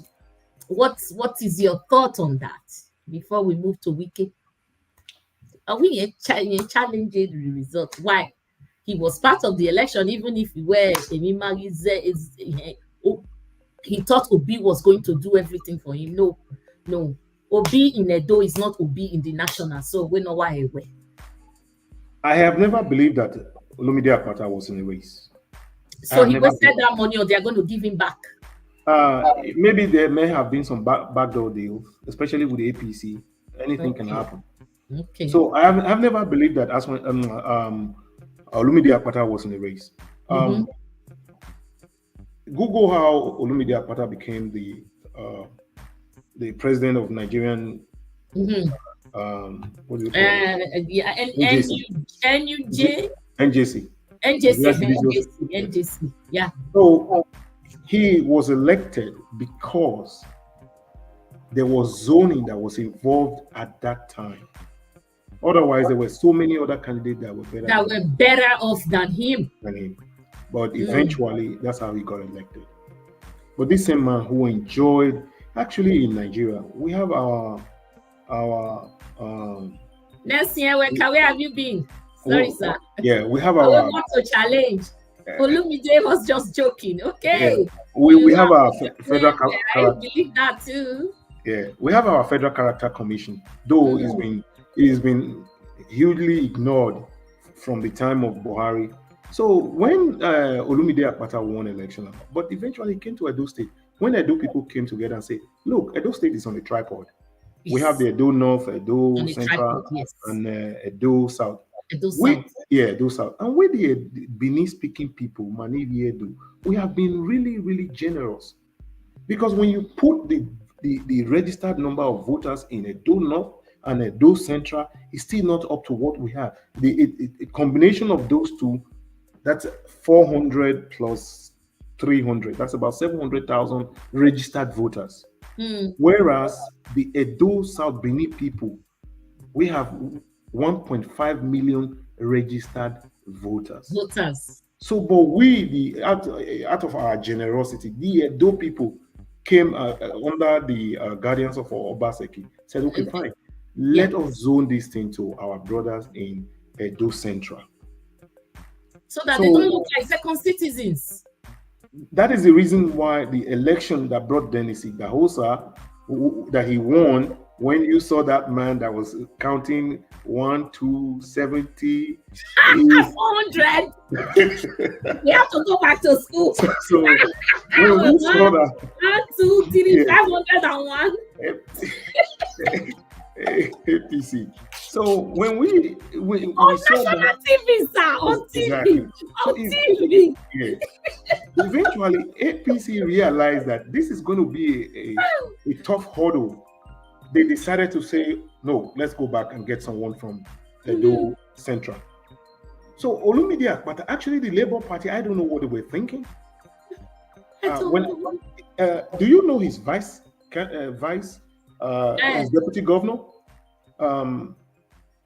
What is your thought on that before we move to Wike? Are we challenging the result? Why? He was part of the election, even if he were he thought Obi was going to do everything for him. No. Obi in Edo is not Obi in the national, so we know why. I have never believed that Olumide Akpata was in a race. So he wasted that money, or they are going to give him back? Maybe there may have been some backdoor deals, especially with the APC. Anything can happen. Okay. So I've never believed that as when Olumide Akpata was in a race. Google how Olumide Akpata became the president of Nigerian. What do you call it? NJC. Yeah. So he was elected because there was zoning that was involved at that time. Otherwise, there were so many other candidates that were better off than him. But eventually, that's how he got elected. But this same man who enjoyed, actually in Nigeria, we have our next year, where have you been? Sorry, sir. Yeah, we have our not to challenge. Olumide was just joking. Okay. Yeah. We have our federal character. I believe that too. Yeah, we have our Federal Character Commission, though it's been hugely ignored from the time of Buhari. So when Olumide Akpata won election, but eventually he came to Edo State, when Edo people came together and said, look, Edo State is on a tripod. Yes. We have the Edo North, Edo Central, and Edo South. Edo South. And with the Benin-speaking people, Manivi Edo, we have been really, really generous. Because when you put the registered number of voters in Edo North and Edo Central, it's still not up to what we have. The combination of those two, that's 400 plus 300. That's about 700,000 registered voters. Whereas the Edo South Benin people, we have 1.5 million registered voters. So, but we, out of our generosity, the Edo people came under the guardians of Obaseki, said, okay, fine, let us zone this thing to our brothers in Edo Central. So that they don't look like second citizens. That is the reason why the election that brought Dennis Igbohosa, that he won, when you saw that man that was counting 1, 2, 70, 400. We have to go back to school. So when we saw that 1, 2, 3, 501. APC. So when we on saw national that, TV, sir, on TV, exactly. TV. Eventually, APC realized that this is going to be a tough hurdle. They decided to say, no, let's go back and get someone from Edo Central. So Olumide Akpata, actually the Labour Party, I don't know what they were thinking. Do you know his vice his deputy governor?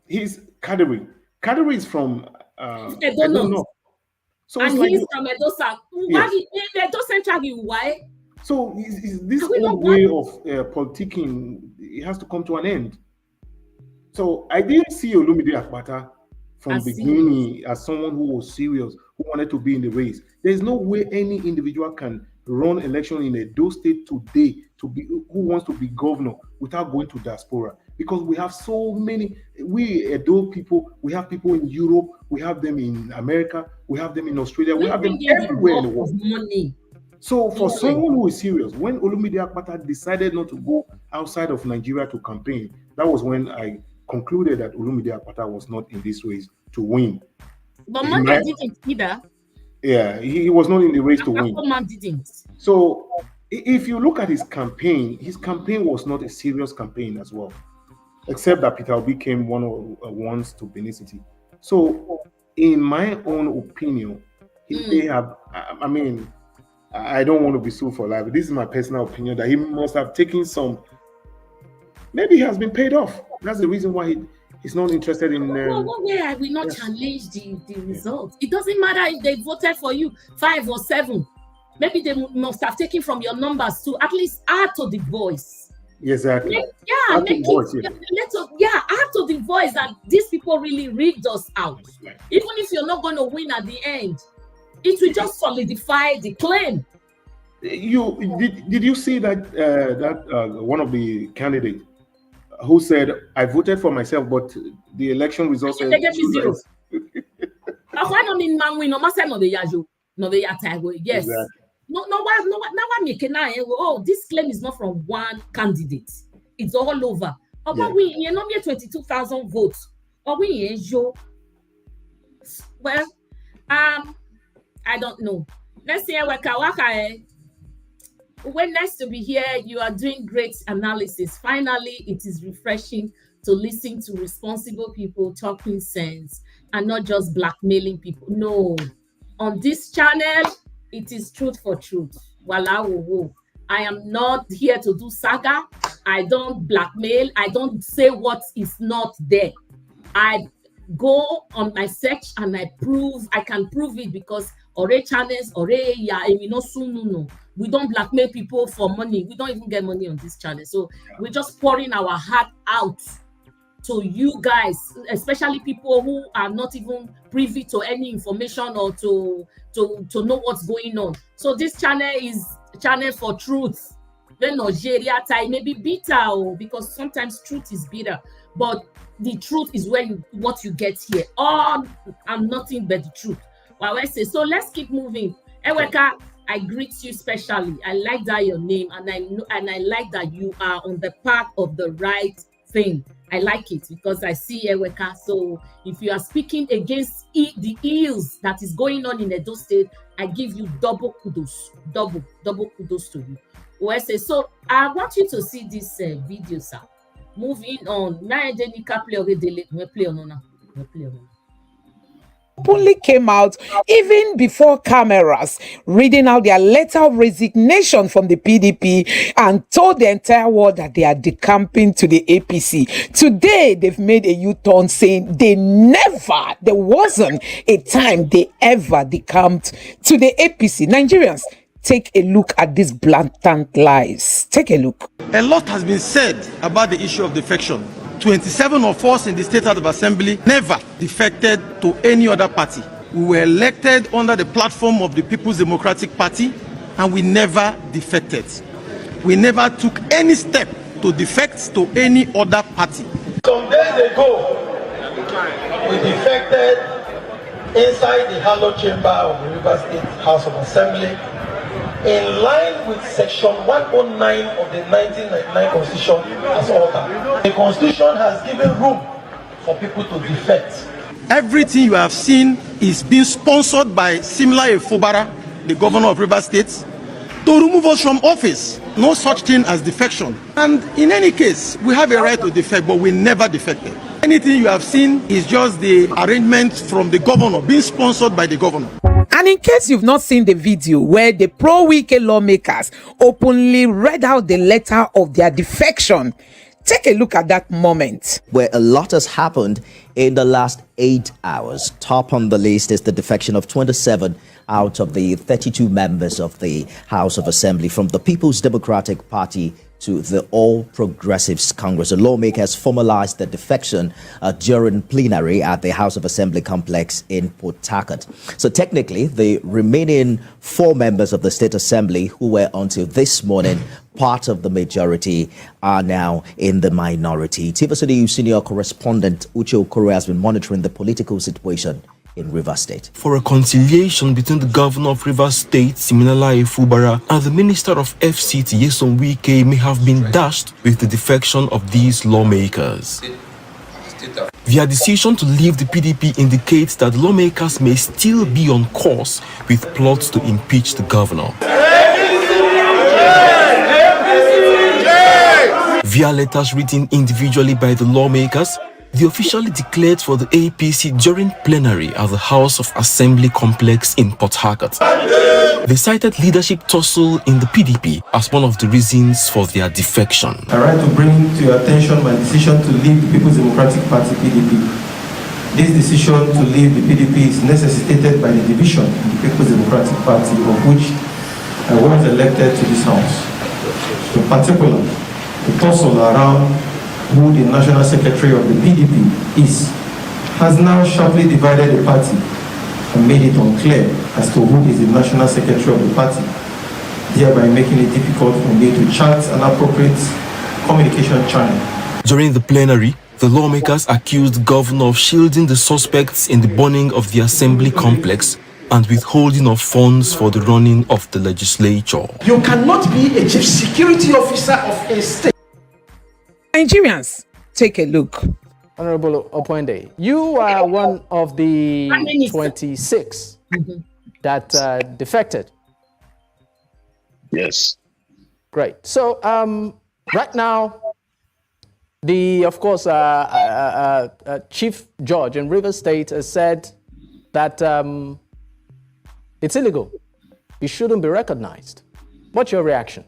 He's Kadiri. Kadiri is from I don't know. So and like, he's from Edo South. Edo Central, why? So this old way of politicking, it has to come to an end. So I didn't see Olumide Akpata from the beginning as someone who was serious, who wanted to be in the race. There's no way any individual can run election in Edo State today who wants to be governor without going to diaspora. Because we have so many, we Edo people, we have people in Europe, we have them in America, we have them in Australia, we have them everywhere in the world. Money. So for someone who is serious, when Olumide Akpata decided not to go outside of Nigeria to campaign, that was when I concluded that Olumide Akpata was not in this race to win. But Manda didn't either. Yeah, he was not in the race to win. Man didn't. So if you look at his campaign was not a serious campaign as well, except that Peter Obi came once to Benin City. So in my own opinion, they have, I mean, I don't want to be sued for life. This is my personal opinion that he must have taken some maybe he has been paid off. That's the reason why he's not interested in. What way I will not challenge the results? It doesn't matter if they voted for you 5 or 7. Maybe they must have taken from your numbers to at least add to the voice. Exactly. Add to the voice that these people really rigged us out. Right. Even if you're not going to win at the end, it will just solidify the claim. Did you see that one of the candidates who said, I voted for myself, but the election results said they get me 0. Yes. Exactly. No, this claim is not from one candidate. It's all over. We 22,000 votes. Well, I don't know. Let's see when nice to be here. You are doing great analysis. Finally, it is refreshing to listen to responsible people talking sense and not just blackmailing people. No, on this channel, it is truth for truth. I am not here to do saga. I don't blackmail. I don't say what is not there. I go on my search and I can prove it because channels, we don't blackmail people for money. We don't even get money on this channel. So we're just pouring our heart out to you guys, especially people who are not even privy to any information or to know what's going on. So this channel is a channel for truth. Then Nigeria time may be bitter because sometimes truth is bitter, but the truth is what you get here. All and nothing but the truth. Well, I say so. Let's keep moving. Eweka, I greet you specially. I like that your name, and I like that you are on the path of the right thing. I like it because I see Eweka. So if you are speaking against the ills that is going on in Edo State, I give you double kudos. Double kudos to you. Well, I say so. I want you to see this video, sir. Moving on. Openly came out even before cameras, reading out their letter of resignation from the PDP and told the entire world that they are decamping to the APC. Today, they've made a U-turn saying there wasn't a time they ever decamped to the APC. Nigerians, take a look at these blatant lies. Take a look. A lot has been said about the issue of defection. 27 of us in the State House of Assembly never defected to any other party. We were elected under the platform of the People's Democratic Party, and we never defected. We never took any step to defect to any other party. Some days ago, we defected inside the hallowed chamber of the River State House of Assembly in line with Section 109 of the 1999 Constitution as altered. The Constitution has given room for people to defect. Everything you have seen is being sponsored by Simla Efobara, the governor of River State, to remove us from office. No such thing as defection. And in any case, we have a right to defect, but we never defected. Anything you have seen is just the arrangement from the governor, being sponsored by the governor. And in case you've not seen the video where the pro-Wike lawmakers openly read out the letter of their defection, take a look at that moment. Where a lot has happened in the last 8 hours. Top on the list is the defection of 27 out of the 32 members of the House of Assembly from the People's Democratic Party to the All Progressives Congress. The lawmakers formalized the defection during plenary at the House of Assembly complex in Port Harcourt. So technically, the remaining 4 members of the State Assembly who were until this morning part of the majority are now in the minority. TVCD senior correspondent Uche Okoro has been monitoring the political situation in Rivers State. For a conciliation between the governor of Rivers State, Siminala Efubara, and the minister of FCT, Nyesom Wike, may have been dashed with the defection of these lawmakers. Their decision to leave the PDP indicates that lawmakers may still be on course with plots to impeach the governor. Via letters written individually by the lawmakers, they officially declared for the APC during plenary at the House of Assembly complex in Port Harcourt. They cited leadership tussle in the PDP as one of the reasons for their defection. I write to bring to your attention my decision to leave the People's Democratic Party, PDP. This decision to leave the PDP is necessitated by the division in the People's Democratic Party, of which I was elected to this House. In particular, the tussle around who the National Secretary of the PDP is has now sharply divided the party and made it unclear as to who is the National Secretary of the party, thereby making it difficult for me to chart an appropriate communication channel. During the plenary, the lawmakers accused Governor of shielding the suspects in the burning of the Assembly complex and withholding of funds for the running of the legislature. You cannot be a chief security officer of a state. Nigerians, take a look. Honorable Opoende, you are one of the 26 that defected. Yes. Great. So right now, of course, Chief Judge in Rivers State has said that it's illegal. It shouldn't be recognized. What's your reaction?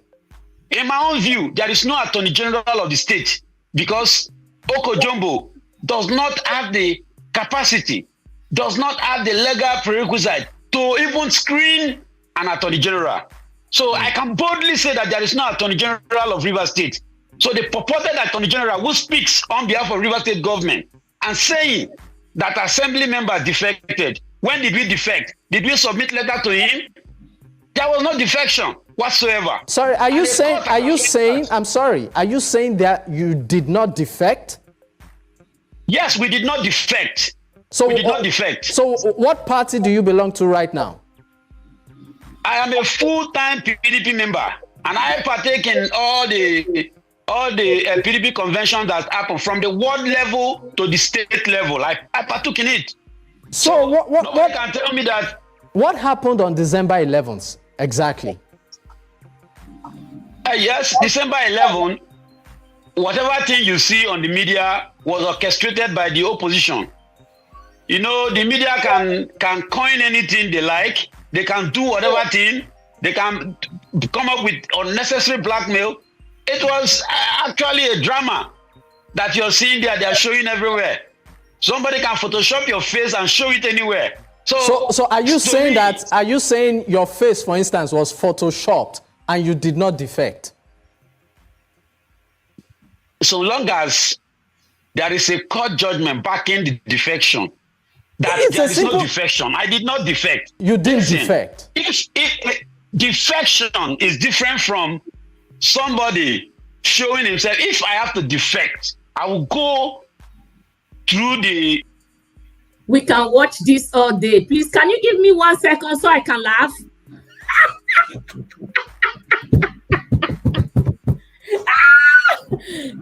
In my own view, there is no Attorney General of the state because Oko Jumbo does not have the capacity, does not have the legal prerequisite to even screen an Attorney General. So I can boldly say that there is no Attorney General of Rivers State. So the purported Attorney General who speaks on behalf of Rivers State government and saying that assembly members defected. When did we defect? Did we submit letter to him? There was no defection whatsoever. Sorry, are you saying that you did not defect? Yes, we did not defect. We did not defect. So what party do you belong to right now? I am a full-time PDP member, and I partake in all the PDP conventions that happen from the ward level to the state level. I partook in it. So what can tell me that? What happened on December 11th exactly? Yes, December 11th. Whatever thing you see on the media was orchestrated by the opposition. You know, the media can coin anything they like. They can do whatever thing. They can come up with unnecessary blackmail. It was actually a drama that you're seeing there. They're showing everywhere. Somebody can Photoshop your face and show it anywhere. So are you saying that? Are you saying your face, for instance, was photoshopped and you did not defect? So long as there is a court judgment backing the defection, that there is no defection. I did not defect. You didn't defect. If defection is different from somebody showing himself, if I have to defect, I will go through the... We can watch this all day. Please, can you give me 1 second so I can laugh?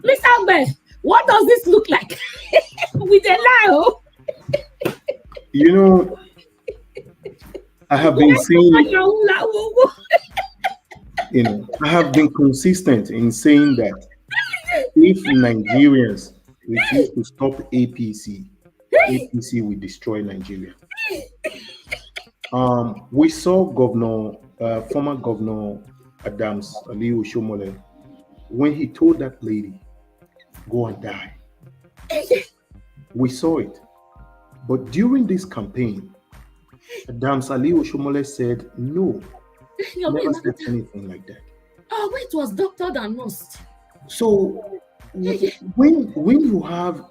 Mr. Albert, what does this look like? With a lie, You know, I have been saying, I have been consistent in saying that if Nigerians refuse to stop APC will destroy Nigeria. We saw former Governor Adams, Ali Oshomole, when he told that lady, go and die. We saw it. But during this campaign, Adams Ali Oshomole said, no, never said anything like that. Oh, it was doctored and nursed. So when you have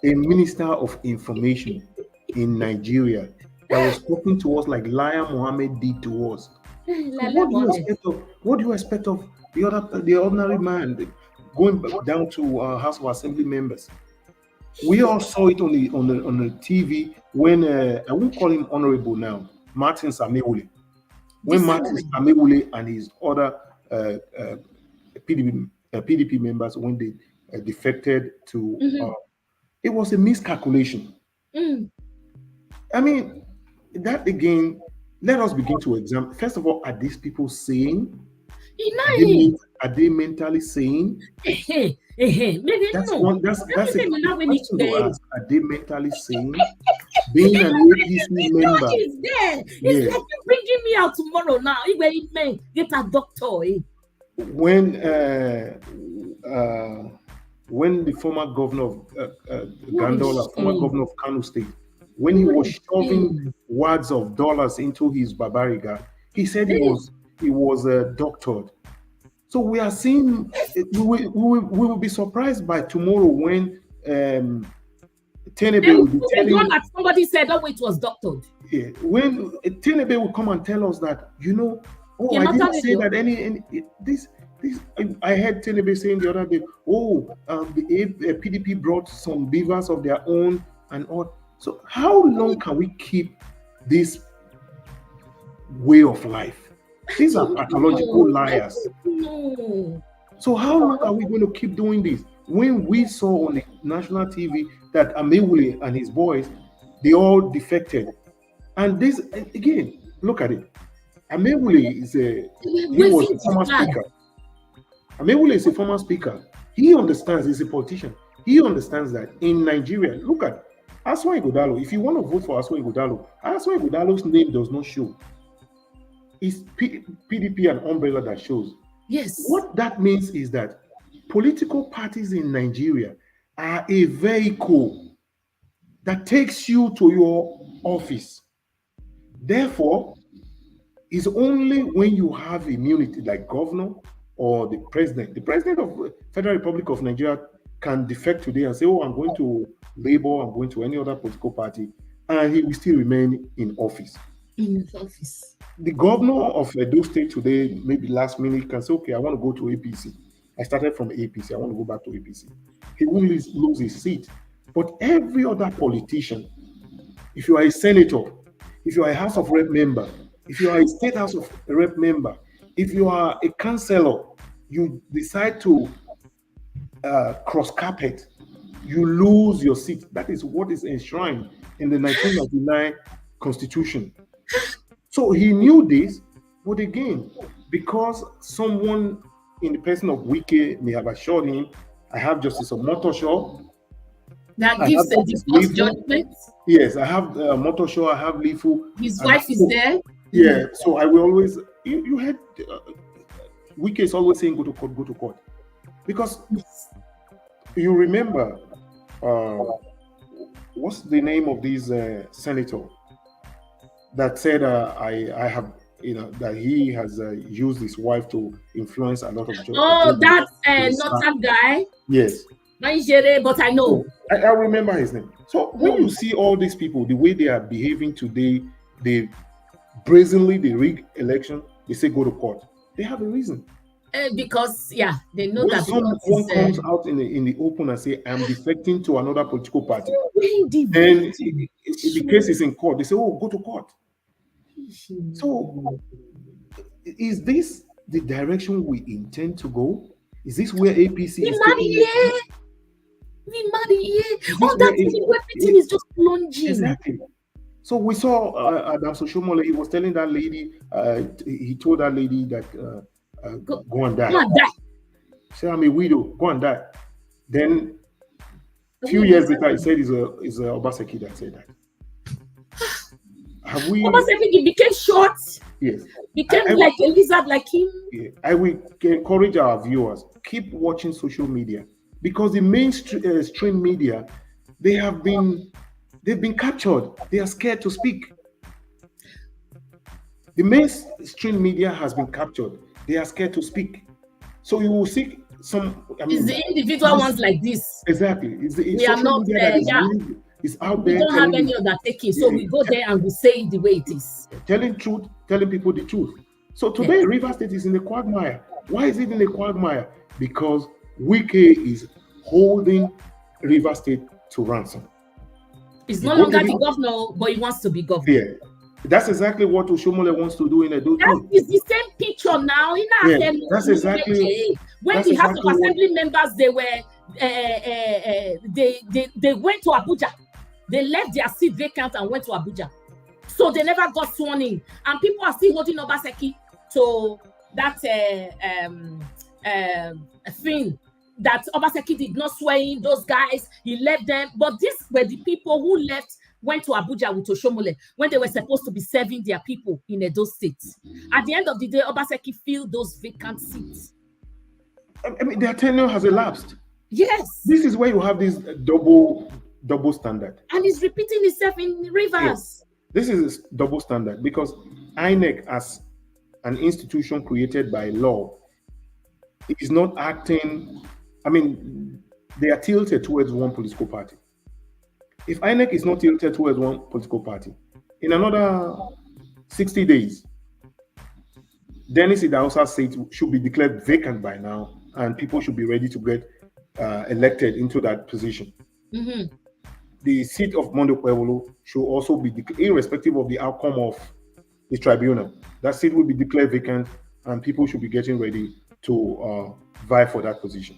a minister of information in Nigeria that was talking to us like Liar Mohammed did to us, what do you expect of the ordinary man going down to House of Assembly members? We all saw it on the TV when I won't call him honorable now, Martin Samewule. When Martin Samewule and his other PDP members, when they defected to, it was a miscalculation. I mean, that again, let us begin to examine. First of all, are these people saying Are they mentally sane? Maybe That's no. one. That's a question to ask. Are they mentally sane? Being an APC member is there. It's like you're bringing me out tomorrow now. It may get a doctor. When the former governor of Gandola, former governor of Kano State, when he was shoving wads of dollars into his babariga, he said he was doctored. So we are seeing, we will be surprised by tomorrow when Tenebe will be telling that somebody said, oh, it was doctored. Yeah, when Tenebe will come and tell us that, I didn't say that this. I heard Tenebe saying the other day, the PDP brought some beavers of their own and all. So how long can we keep this way of life? These are pathological liars. No. So how long are we going to keep doing this? When we saw on the national TV that Amewule and his boys, they all defected. And this, again, look at it. Amewule was a former speaker. Amewule is a former speaker. He understands, he's a politician. He understands that in Nigeria, look at Aswa Ighodalo. If you want to vote for Aswa Ighodalo's name does not show. It's PDP and umbrella that shows. Yes. What that means is that political parties in Nigeria are a vehicle that takes you to your office. Therefore, it's only when you have immunity, like governor or the president of the Federal Republic of Nigeria can defect today and say, I'm going to Labour, I'm going to any other political party, and he will still remain in office. In his office. The governor of Edo State today, maybe last minute, can say, okay, I want to go to APC. I started from APC, I want to go back to APC. He will lose his seat. But every other politician, if you are a senator, if you are a House of Rep member, if you are a State House of Rep member, if you are a councillor, you decide to cross carpet, you lose your seat. That is what is enshrined in the 1999 Constitution. So he knew this, but again, because someone in the person of Wike may have assured him, I have Justice Omotosho. That gives a divorce judgment. Yes, I have Omotosho, I have Lifu. His wife is there. Yeah, so I will always, you had, Wike is always saying go to court. Because you remember, what's the name of this senator that said, I have, that he has used his wife to influence a lot of jobs. Oh, that's not that guy. Yes. But I know. I remember his name. So when you see all these people, the way they are behaving today, they brazenly they rig election. They say go to court. They have a reason. Because they know when that someone comes out in the open and say I'm defecting to another political party, then the case is in court. They say, oh, go to court. So, is this the direction we intend to go? Is this where APC is taking? All that everything is just plunging. Exactly. So we saw Adam Soshomole. He was telling that lady. He told that lady that go and die. Go and die. Say I'm a widow. Go and die. Then a few years later, he said it's Obaseki that said that. Have we? Obaseki became short. Yes. Became like a lizard, like him. Yeah. I will encourage our viewers, keep watching social media, because the mainstream media, they've been captured. They are scared to speak. The mainstream media has been captured. They are scared to speak. So you will see some. It's the individual ones like this. Exactly. We are not there. It's out there. We don't have any other taking, so we go there and we say it the way it is. Telling people the truth. So today, River State is in the quagmire. Why is it in the quagmire? Because Wike is holding River State to ransom. He's no longer the governor, but he wants to be governor. Yeah. That's exactly what Oshomole wants to do in Edo. That is the same picture now. That's exactly when the House of Assembly members they went to Abuja. They left their seat vacant and went to Abuja. So they never got sworn in. And people are still holding Obaseki to that thing that Obaseki did not swear in those guys. He left them, but these were the people who went to Abuja with Oshomole when they were supposed to be serving their people in Edo State. At the end of the day, Obaseki filled those vacant seats. I mean, their tenure has elapsed. Yes. This is where you have this double standard. And he's repeating himself in Rivers. Yes. This is double standard because INEC, as an institution created by law, is not acting. I mean, they are tilted towards one political party. If INEC is not tilted towards one political party, in another 60 days, Dennis Idahosa's seat should be declared vacant by now, and people should be ready to get elected into that position. Mm-hmm. The seat of Mondo Pueblo should also be irrespective of the outcome of the tribunal. That seat will be declared vacant, and people should be getting ready to vie for that position.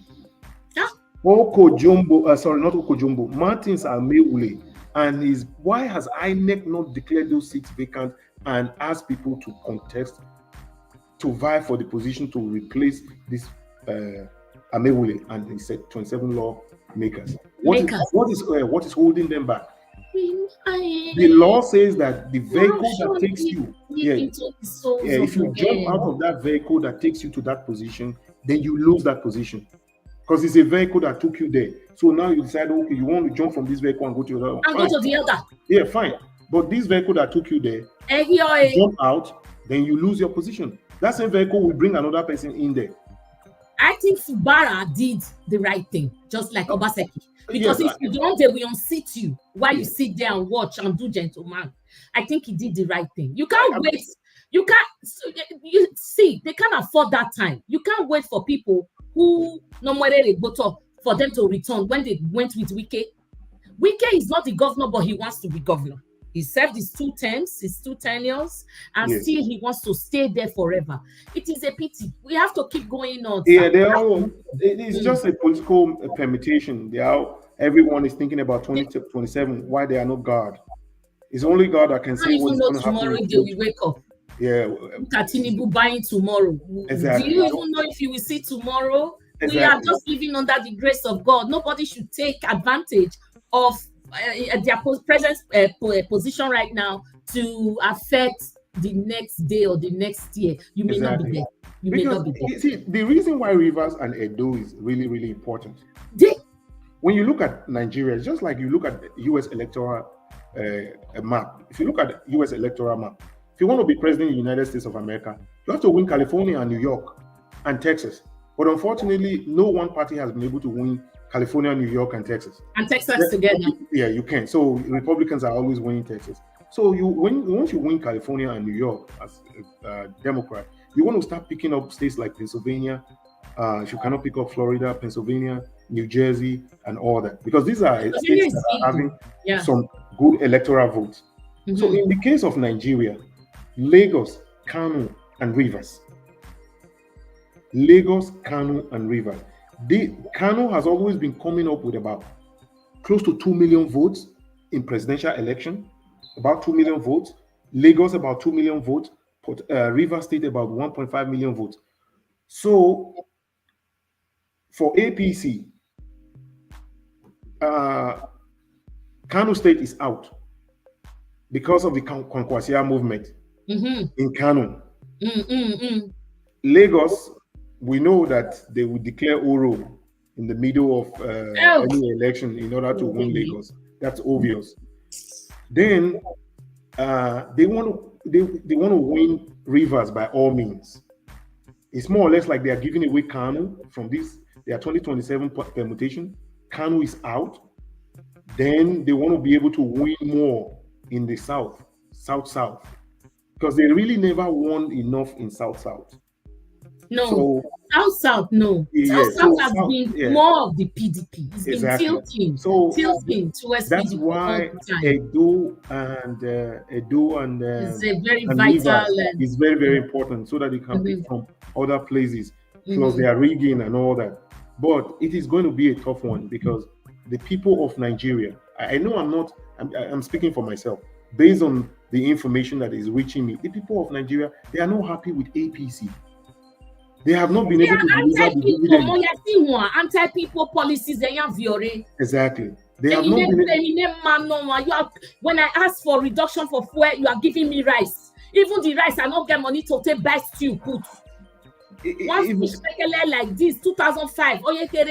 Martins Ameule and why has INEC not declared those seats vacant and asked people to contest to vie for the position to replace this Ameule and he said 27 lawmakers? What is holding them back? The law says that the vehicle that takes you, if you jump out of that vehicle that takes you to that position, then you lose that position. Because it's a vehicle that took you there. So now you decide, okay, you want to jump from this vehicle and go to the other one. And go to the other. Yeah, fine. But this vehicle that took you there, you jump out, then you lose your position. That same vehicle will bring another person in there. I think Fubara did the right thing, just like Obaseki. Because if you don't, they will unseat you while you sit there and watch and do gentleman. I think he did the right thing. You can't wait. You see, they can't afford that time. You can't wait for people who for them to return when they went with Wike. Wike is not the governor, but he wants to be governor. He served his 2 terms, his 2 tenures, and still he wants to stay there forever. It is a pity. We have to keep going on. Yeah, it's just a political permutation. Everyone is thinking about 2027, why they are not God. It's only God that can say what's going to happen. Tomorrow they will wake up. Yeah. Katinibu buying tomorrow. Exactly. Do you even know if you will see tomorrow? Exactly. We are just living under the grace of God. Nobody should take advantage of their present position right now to affect the next day or the next year. You may not be there. You may not be there. See, the reason why Rivers and Edo is really, really important. When you look at Nigeria, it's just like you look at the U.S. electoral map. If you look at the U.S. electoral map, if you want to be president in the United States of America, you have to win California and New York and Texas. But unfortunately, no one party has been able to win California, New York, and Texas. And Texas together. Yeah, you can. So Republicans are always winning Texas. So once you win California and New York as a Democrat, you want to start picking up states like Pennsylvania. If you cannot pick up Florida, Pennsylvania, New Jersey, and all that, because these are states that are having some good electoral votes. Mm-hmm. So in the case of Nigeria, Lagos, Kano, and Rivers. Lagos, Kano, and Rivers. Kano has always been coming up with about close to 2 million votes in presidential election, about 2 million votes. Lagos, about 2 million votes. Rivers State, about 1.5 million votes. So for APC, Kano State is out because of the Kwankwasia movement in Kano. Lagos, we know that they will declare Oro in the middle of any election in order to win Lagos. That's obvious. Then they want to win Rivers by all means. It's more or less like they are giving away Kano from their 2027 permutation. Kano is out. Then they want to be able to win more in the South, because they really never won enough in South. No, South, no. South has been more of the PDP. It's been tilting towards that's PDP. Why Edo and it's a very vital. It's very, very important so that they can pick from other places. Plus they are rigging and all that. But it is going to be a tough one because the people of Nigeria, I know I'm speaking for myself, based on the information that is reaching me, the people of Nigeria, they are not happy with APC. They have not been able to deliver the dividend. Anti-people policies. Exactly. They have not been. When I ask for reduction for fuel, you are giving me rice. Even the rice, I not get money to take buy stew put. Once we speculate like this, 2005, what can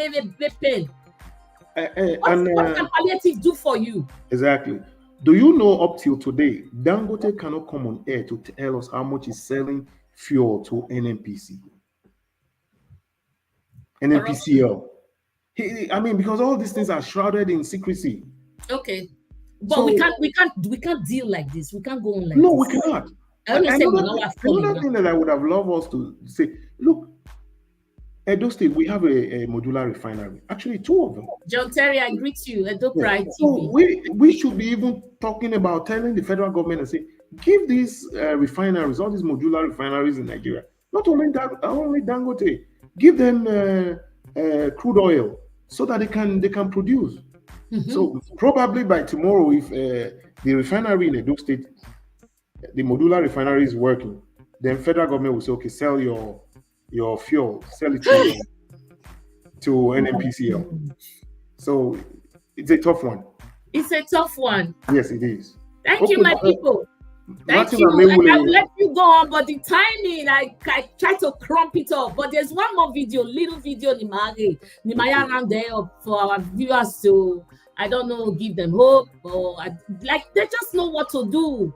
palliative do for you? Exactly. Do you know up till today, Dangote cannot come on air to tell us how much is selling fuel to NNPC? NNPCL. I mean, because all these things are shrouded in secrecy. Okay. But so, we can't deal like this. We can't go on like this. No, this. We cannot. Another thing that I would have loved us to say, look, Edo State, we have a modular refinery. Actually, 2 of them. John Terry, I greet you. Edo Pride TV. So we should be even talking about telling the federal government and say, give these refineries, all these modular refineries in Nigeria, not only Dangote, give them crude oil so that they can produce. Mm-hmm. So probably by tomorrow, if the refinery in Edo State, the modular refinery is working, then federal government will say, okay, sell your fuel, sell it to NNPCL. So it's a tough one. It's a tough one. Yes, it is. Thank you, my people. Thank you. I'll let you go on, but the timing, I try to crump it up. But there's one more video, little video, Nimaya around there for our viewers to, I don't know, give them hope or like they just know what to do.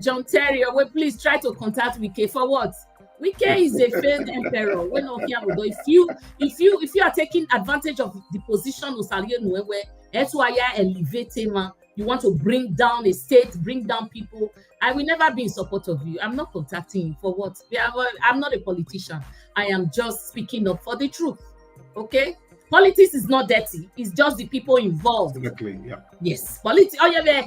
John Terry, please try to contact Wike for what? Wike is a failed emperor. If you are taking advantage of the position of you want to bring down a state, bring down people, I will never be in support of you. I'm not contacting you for what? I'm not a politician. I am just speaking up for the truth. Okay? Politics is not dirty. It's just the people involved. Exactly, yeah. Yes. Politics. Oh, yeah,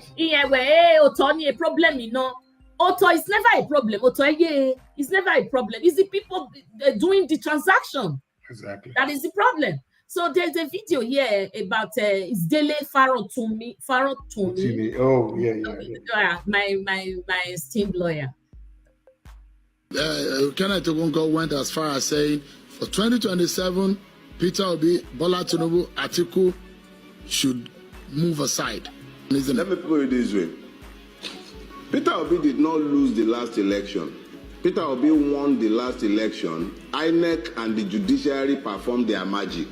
a problem, you know. Auto is never a problem. It's never a problem. It's the people doing the transaction. Exactly. That is the problem. So there's a video here about it's Dele Farotumi. Oh, yeah. My esteemed lawyer. Kenneth Ogunko went as far as saying for 2027, Peter Obi, Bola Tinubu, Atiku should move aside. Let me put it this way. Peter Obi did not lose the last election. Peter Obi won the last election. INEC and the judiciary performed their magic.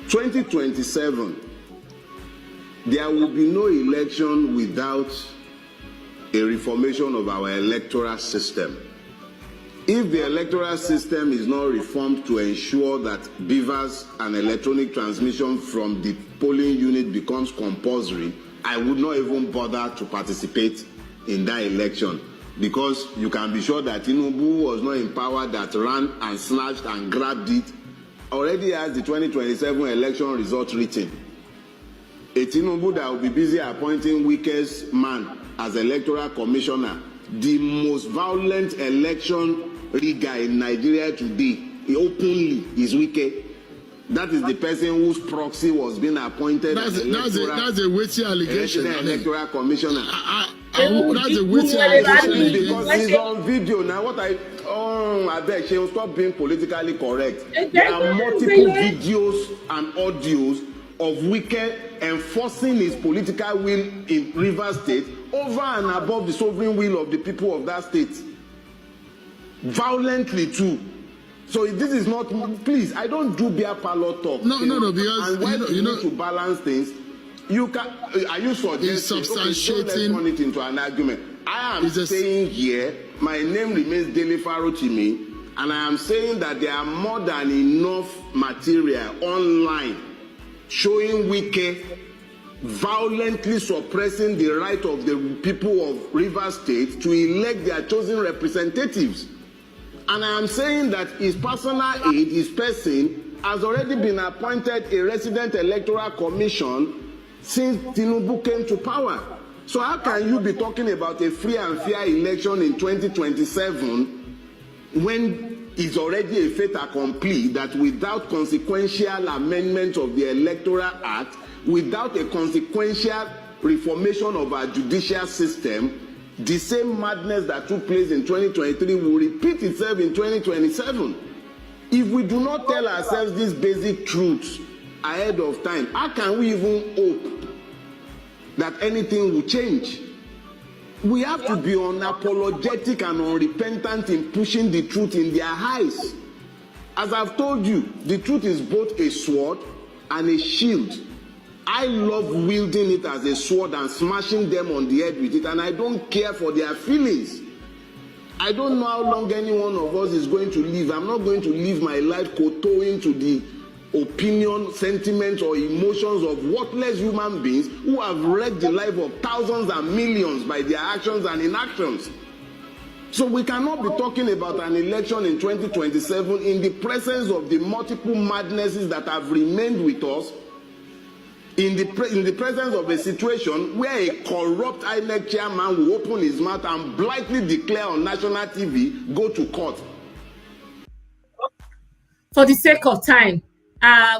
2027, there will be no election without a reformation of our electoral system. If the electoral system is not reformed to ensure that beavers and electronic transmission from the polling unit becomes compulsory, I would not even bother to participate in that election, because you can be sure that Tinubu was not in power that ran and snatched and grabbed it. Already has the 2027 election results written. A Tinubu that will be busy appointing Wike's man as electoral commissioner, the most violent election rigger in Nigeria today, openly is Wike. That is the person whose proxy was being appointed as that's a weighty allegation. Electoral commissioner. That's a weighty allegation. Because he's on video now. I beg she will stop being politically correct. There are multiple videos and audios of Wike enforcing his political will in Rivers State over and above the sovereign will of the people of that state. Violently too. So this is not, please, I don't do beer parlor talk. No, because and when you need to balance things, you can. Are you suggesting? Substantiating. Okay, let's turn it into an argument. I am saying here, my name remains Dele Farotimi, and I am saying that there are more than enough material online showing Wike violently suppressing the right of the people of Rivers State to elect their chosen representatives. And I am saying that his personal aide, his person, has already been appointed a resident electoral commission since Tinubu came to power. So how can you be talking about a free and fair election in 2027 when it's already a fait accompli that without consequential amendment of the Electoral Act, without a consequential reformation of our judicial system, the same madness that took place in 2023 will repeat itself in 2027. If we do not tell ourselves these basic truths ahead of time, how can we even hope that anything will change? We have to be unapologetic and unrepentant in pushing the truth in their eyes. As I've told you, the truth is both a sword and a shield. I love wielding it as a sword and smashing them on the head with it, and I don't care for their feelings. I don't know how long any one of us is going to live. I'm not going to live my life kowtowing to the opinion, sentiments, or emotions of worthless human beings who have wrecked the life of thousands and millions by their actions and inactions. So we cannot be talking about an election in 2027 in the presence of the multiple madnesses that have remained with us, in the presence of a situation where a corrupt INEC chairman will open his mouth and blithely declare on national TV, go to court. For the sake of time,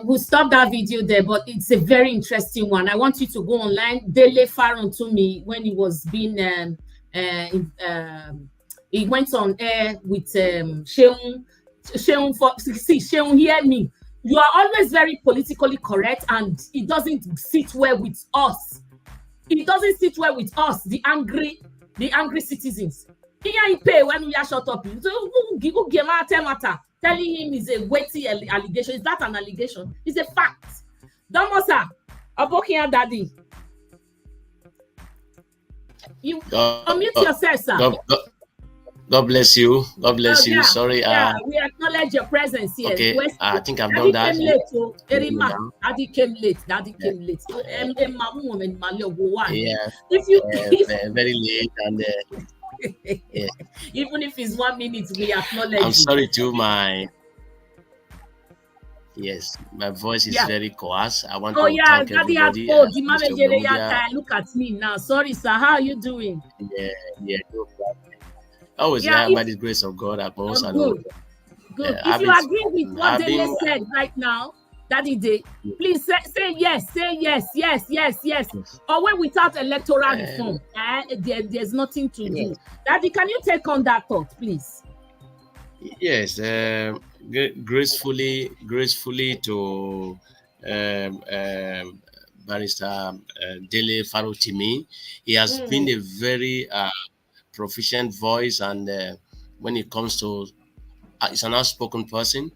we'll stop that video there, but it's a very interesting one. I want you to go online. Dele Faron to me when he was being, he went on air with Sheung, hear me. You are always very politically correct, and it doesn't sit well with us. It doesn't sit well with us, the angry citizens. He pay when we are shut up. So who give matter? Telling him is a weighty allegation. Is that an allegation? It's a fact. Damosa, Abokia Daddy. You unmute yourself, sir. God bless you. God bless you. Sorry. We acknowledge your presence here. Okay. I think I've done that. Daddy came late. Daddy came late. Yeah. Very late and. Yeah. Even if it's 1 minute, we acknowledge. I'm sorry to my. Yes, my voice is very coarse. I want to thank everybody. The manager, look at me now. Sorry, sir. How are you doing? Yeah. Always by the grace of God, I most good. If you agree with what Dele said right now, Daddy Day, please say yes. Say yes. Or when without electoral reform, there's nothing to do. Daddy, can you take on that thought, please? Yes, gracefully to Barrister Dele Farotimi. He has been a very proficient voice, and when it comes to he's an outspoken person.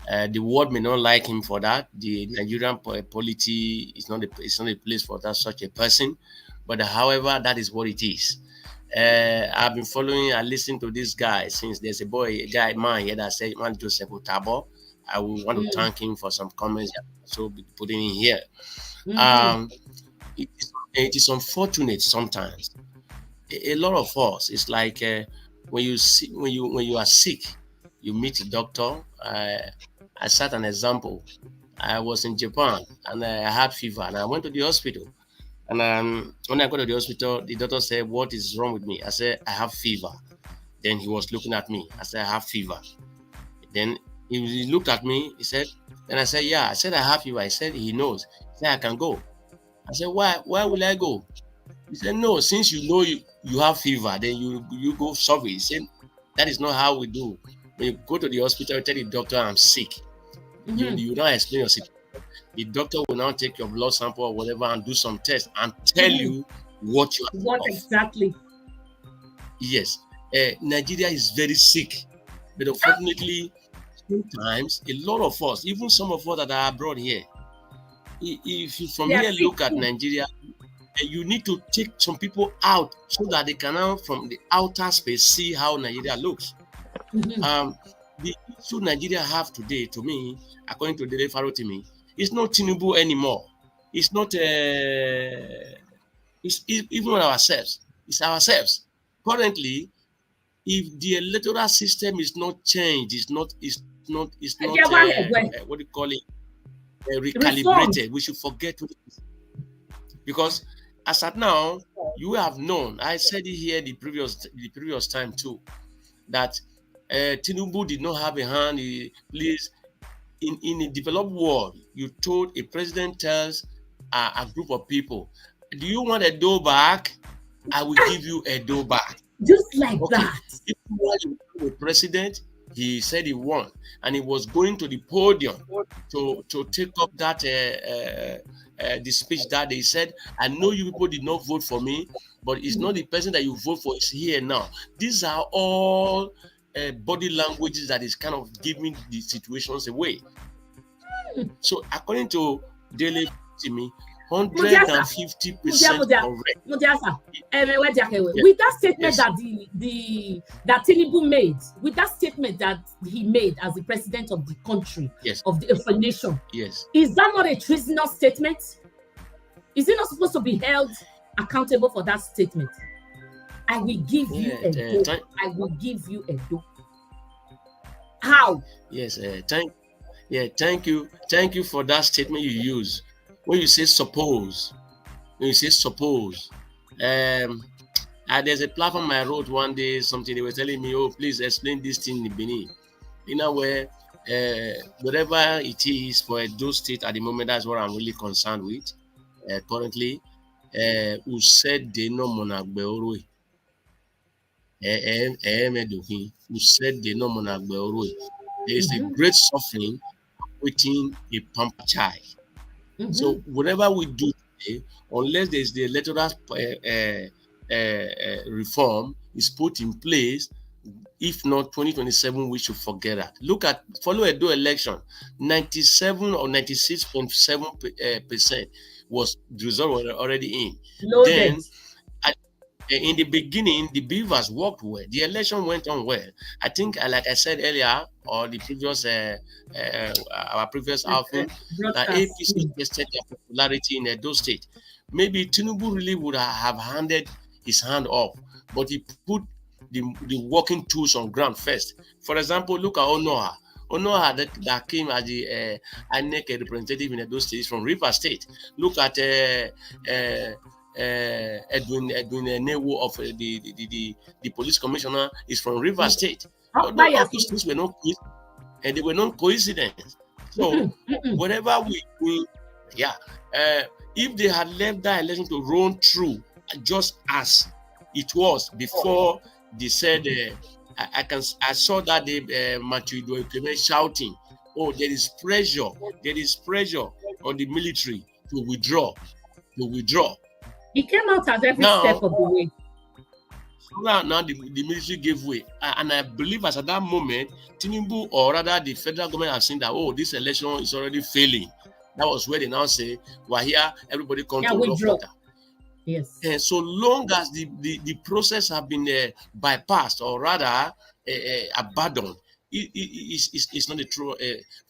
The world may not like him for that. The Nigerian polity is not a place for that such a person. But however, that is what it is. I've been following and listening to this guy since there's a man here that said man Joseph Otabo. I will want to thank him for some comments so be putting in here. It is unfortunate sometimes. A lot of us, it's like when you are sick, you meet a doctor. I set an example. I was in Japan and I had fever and I went to the hospital. And when I got to the hospital, the doctor said, "What is wrong with me?" I said, "I have fever." Then he was looking at me. I said, "I have fever." Then he looked at me. He said, then I said, "Yeah." I said, "I have fever." He said, "He knows." He said, "I can go." I said, "Why will I go?" He said, "No, since you know you have fever, then you go solve it." He said, "That is not how we do. When you go to the hospital, you tell the doctor, 'I'm sick.' You don't explain your situation. The doctor will now take your blood sample or whatever and do some tests and tell you what you have. What exactly? Yes. Nigeria is very sick. But unfortunately, sometimes a lot of us, even some of us that are abroad here, if you from here look at Nigeria, you need to take some people out so that they can now from the outer space see how Nigeria looks. The issue Nigeria have today, to me, according to Dele Farotimi, it's not Tinubu anymore. It's not it's even ourselves. It's ourselves. Currently, if the electoral system is not changed, it's not what do you call it? Recalibrated. We should forget what it is. Because as at now, you have known, I said it here the previous time too, that Tinubu did not have a hand. Please, in a developed world, you told a president tells a group of people, "Do you want a door back?" I will give you Edo back. Just like that. If you were the president, he said he won, and he was going to the podium to take up that the speech that they said, I know you people did not vote for me, but it's not the person that you vote for is here now. These are all body languages that is kind of giving the situations away. So according to Daily Timmy, 150% correct. With that statement that Tinubu made, with that statement that he made as the president of the country, of the nation, is that not a treasonous statement? Is he not supposed to be held accountable for that statement? I will give you a do. I will give you a do. How? Yes, thank you for that statement you use. When you say suppose, there's a platform I wrote one day, something they were telling me, oh, please explain this thing in Benin. You know, where whatever it is for Edo State at the moment, that's what I'm really concerned with currently. Who said they no monagbeorwe? Who said they no monagbeorwe? There is a great suffering within a pamper child. So whatever we do today, unless there's the electoral reform is put in place, if not 2027, we should forget that. Look at follow Edo election, 97 or 96.7% was the result already in. Then in the beginning, the beavers worked well. The election went on well. I think, like I said earlier, or the previous our previous outfit, that APC tested their popularity in Edo State. Maybe Tinubu really would have handed his hand off, but he put the working tools on ground first. For example, look at Onoha. Onoha that came as the INEC representative in Edo State from River State. Look at Edwin Newo of the police commissioner is from River State. Those things were not, and they were not coincidence. So whatever we do, if they had left that election to run through just as it was before they said, I saw that Matthew Idoekeme shouting, oh, there is pressure on the military to withdraw. He came out at every step of the way. Now the military gave way. And I believe as at that moment, Tinubu, or rather the federal government, have seen that, oh, this election is already failing. That was where they now say, we're here, everybody come to withdraw. Yes. And so long as the process have been bypassed, or rather abandoned, it's not a true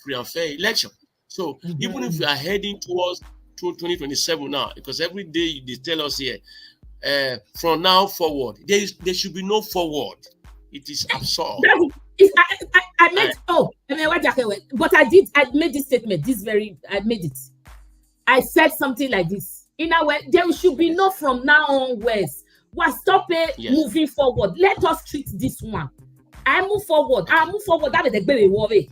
free and fair election. So even if we are heading towards 2027 now, because every day they tell us here, from now forward, there should be no forward. It is absurd. I made but I made this statement. I made it. I said something like this. In a way, there should be no from now onwards. We're stopping moving forward. Let us treat this one. I move forward. That is the baby worry.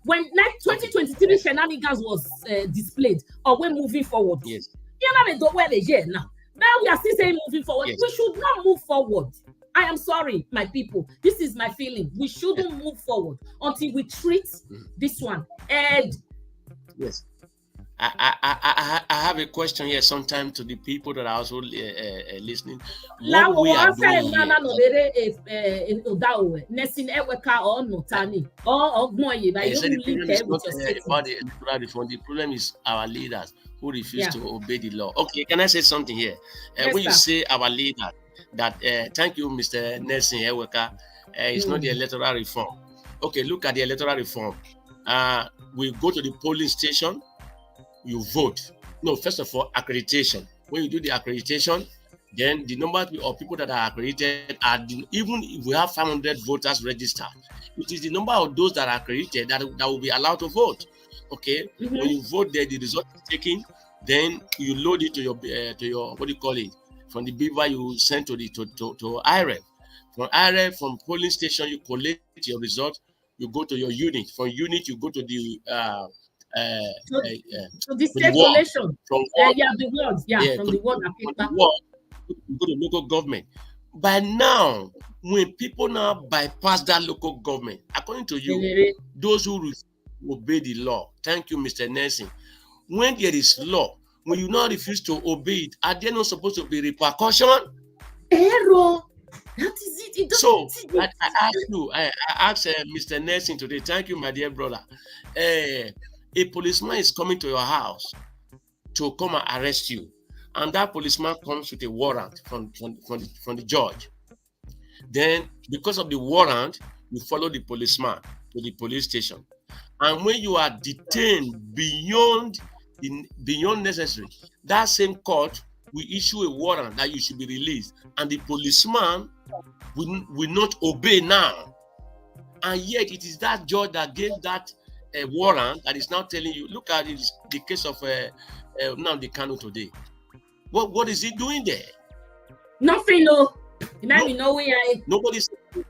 When 2023 shenanigans was displayed, or we're moving forward. Yes. Now we are still saying moving forward. Yes. We should not move forward. I am sorry, my people. This is my feeling. We shouldn't move forward until we treat this one. And yes, I have a question here. Sometime to the people that are also listening. What we are doing the problem is our leaders who refuse to obey the law. Okay, can I say something here? When you say our leaders, that thank you, Mr. Nelson Eweka, it's not the electoral reform. Okay, look at the electoral reform. We go to the polling station, you vote. No, first of all, accreditation. When you do the accreditation, then the number of people that are accredited are even if we have 500 voters registered, it is the number of those that are accredited that will be allowed to vote. Okay, when you vote there, the result is taken. Then you load it to your what do you call it? From the beaver you send to IREF. From IREF, from polling station, you collect your result. You go to your unit. From unit, you go to the the state collation. From the word. From the word. go to local government. By now, when people now bypass that local government, according to you, those who obey the law, thank you, Mr. Nelson. When there is law, when you now refuse to obey it, are there not supposed to be repercussion? Error. That is it. So I asked Mr. Nelson today. Thank you, my dear brother. A policeman is coming to your house to come and arrest you, and that policeman comes with a warrant from the judge. Then, because of the warrant, you follow the policeman to the police station, and when you are detained beyond necessary, that same court will issue a warrant that you should be released, and the policeman will not obey now. And yet it is that judge that gave that warrant that is now telling you, look at it, the case of Nnamdi Kanu today. What is he doing there? Nothing, no. Nobody said.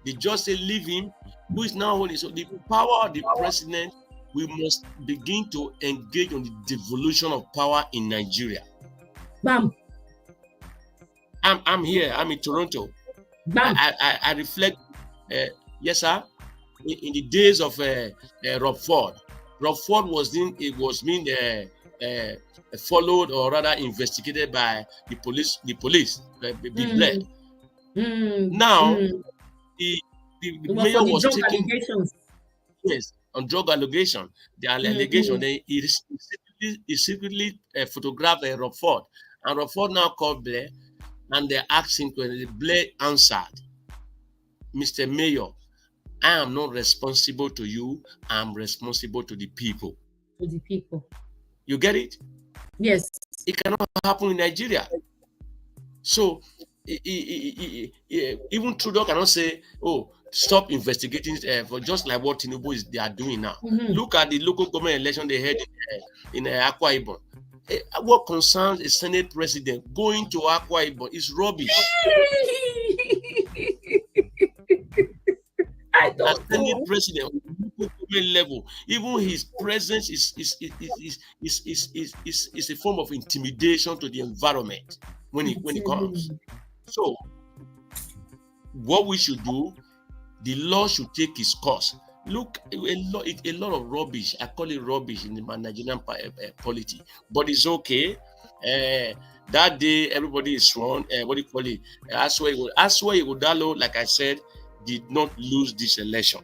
They just say leave him. Who is now holding? So the power of the president, we must begin to engage on the devolution of power in Nigeria. Bam. I'm here. I'm in Toronto. Bam. I reflect. Yes, sir. In the days of Rob Ford was being followed, or rather investigated by the police. Now the mayor was taking on drug allegation. The allegation he secretly photographed Rob Ford, and Rob Ford now called Blair, and they asked him to. Blair answered, "Mr. Mayor, I am not responsible to you. I'm responsible to the people." To the people. You get it? Yes. It cannot happen in Nigeria. So even Trudeau cannot say, "Oh, stop investigating," for just like what Tinubu they are doing now. Look at the local government election they had in Akwa Ibom. What concerns a Senate president going to Akwa Ibom is rubbish. I don't know. Senate president on local government level, even his presence is a form of intimidation to the environment when it comes. So, what we should do, the law should take its course. Look, a lot of rubbish. I call it rubbish in the Nigerian polity, but it's okay. That day, everybody is sworn. What do you call it? Aswa Ighodalo, like I said, did not lose this election.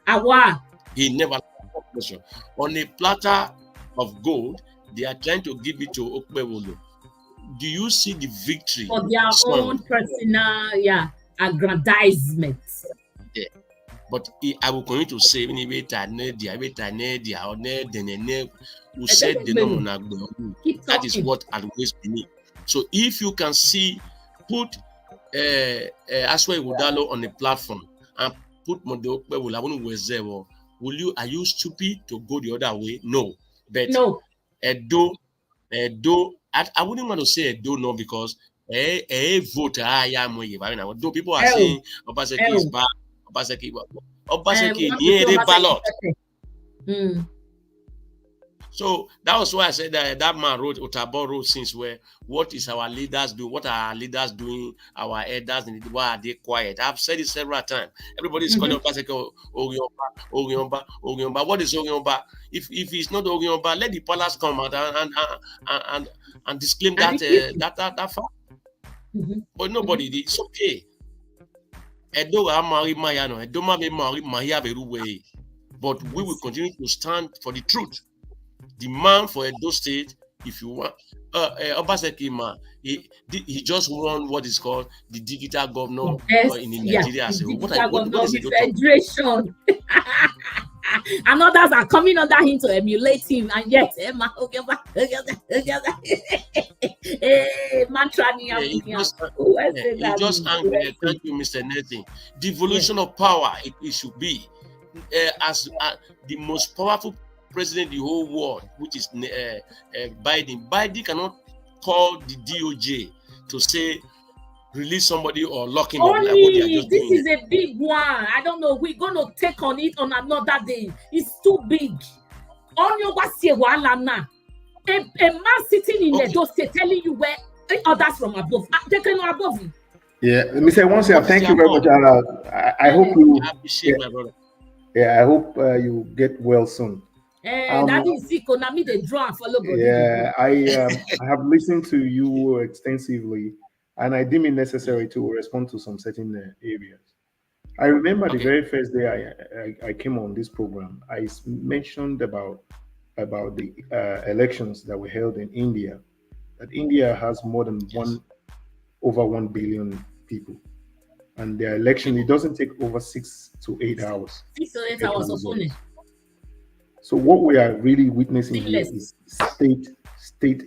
Awa. He never lost election. On a platter of gold, they are trying to give it to Okpebholo. Do you see the victory? For their own personal, aggrandizement. Yeah. But I will continue to say, who said that is what I always believe. So if you can see, put Aswa Ighodalo on a platform and put Monday Okpebholo, are you stupid to go the other way? No. But no. Edo, I wouldn't want to say Edo no, because voter though people are saying Obaseki is bad, Obaseki near ballot. So that was why I said that man wrote, Otabo wrote, since where, what is our leaders doing? What are our leaders doing? Our elders, why are they quiet? I've said it several times. Everybody is calling Obaseki Ogiomba. What is Ogiomba? If it's not Ogiomba, let the palace come out and disclaim that fact. But nobody did. It's okay. But we will continue to stand for the truth. The man for Edo State, if you want, Obaseki, he just won what is called the digital governor in Nigeria. What is the federation? And others are coming under him to emulate him, and yet, just angry. Thank you, Mr. Nathan. Devolution of power, it should be as the most powerful president in the whole world, which is Biden. Biden cannot call the DOJ to say release somebody or lock him up. Like what they are just this doing. Is a big one. I don't know. We're going to take on it on another day. It's too big. On your a man sitting in the dossier telling you where others from above. They came above you. Yeah, Mr. Wansia, thank you very much. I hope you. I hope you get well soon. That is sick. Me the draw and follow body. Yeah, I have listened to you extensively, and I deem it necessary to respond to some certain areas. I remember the very first day I came on this program, I mentioned about the elections that were held in India. That India has more than over 1 billion people, and their election, it doesn't take over 6 to 8 hours. 6 to 8 hours of only. So what we are really witnessing here is state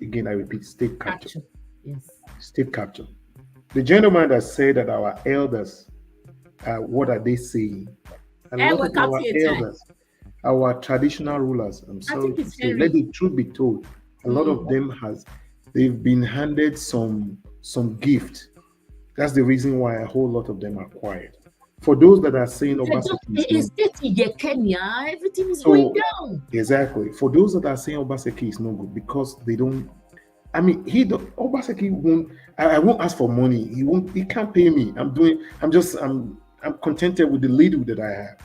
again, I repeat, state capture. Yes. State capture. The gentleman that said that our elders, what are they saying? A lot of our elders, our traditional rulers, I'm sorry to say, let the truth be told, a lot of them they've been handed some gift. That's the reason why a whole lot of them are quiet. For those that are saying Obaseki is Kenya, everything is going down. Exactly. For those that are saying Obaseki is no good because they don't. I mean, Obaseki won't. I won't ask for money. He can't pay me. I'm contented with the lead that I have.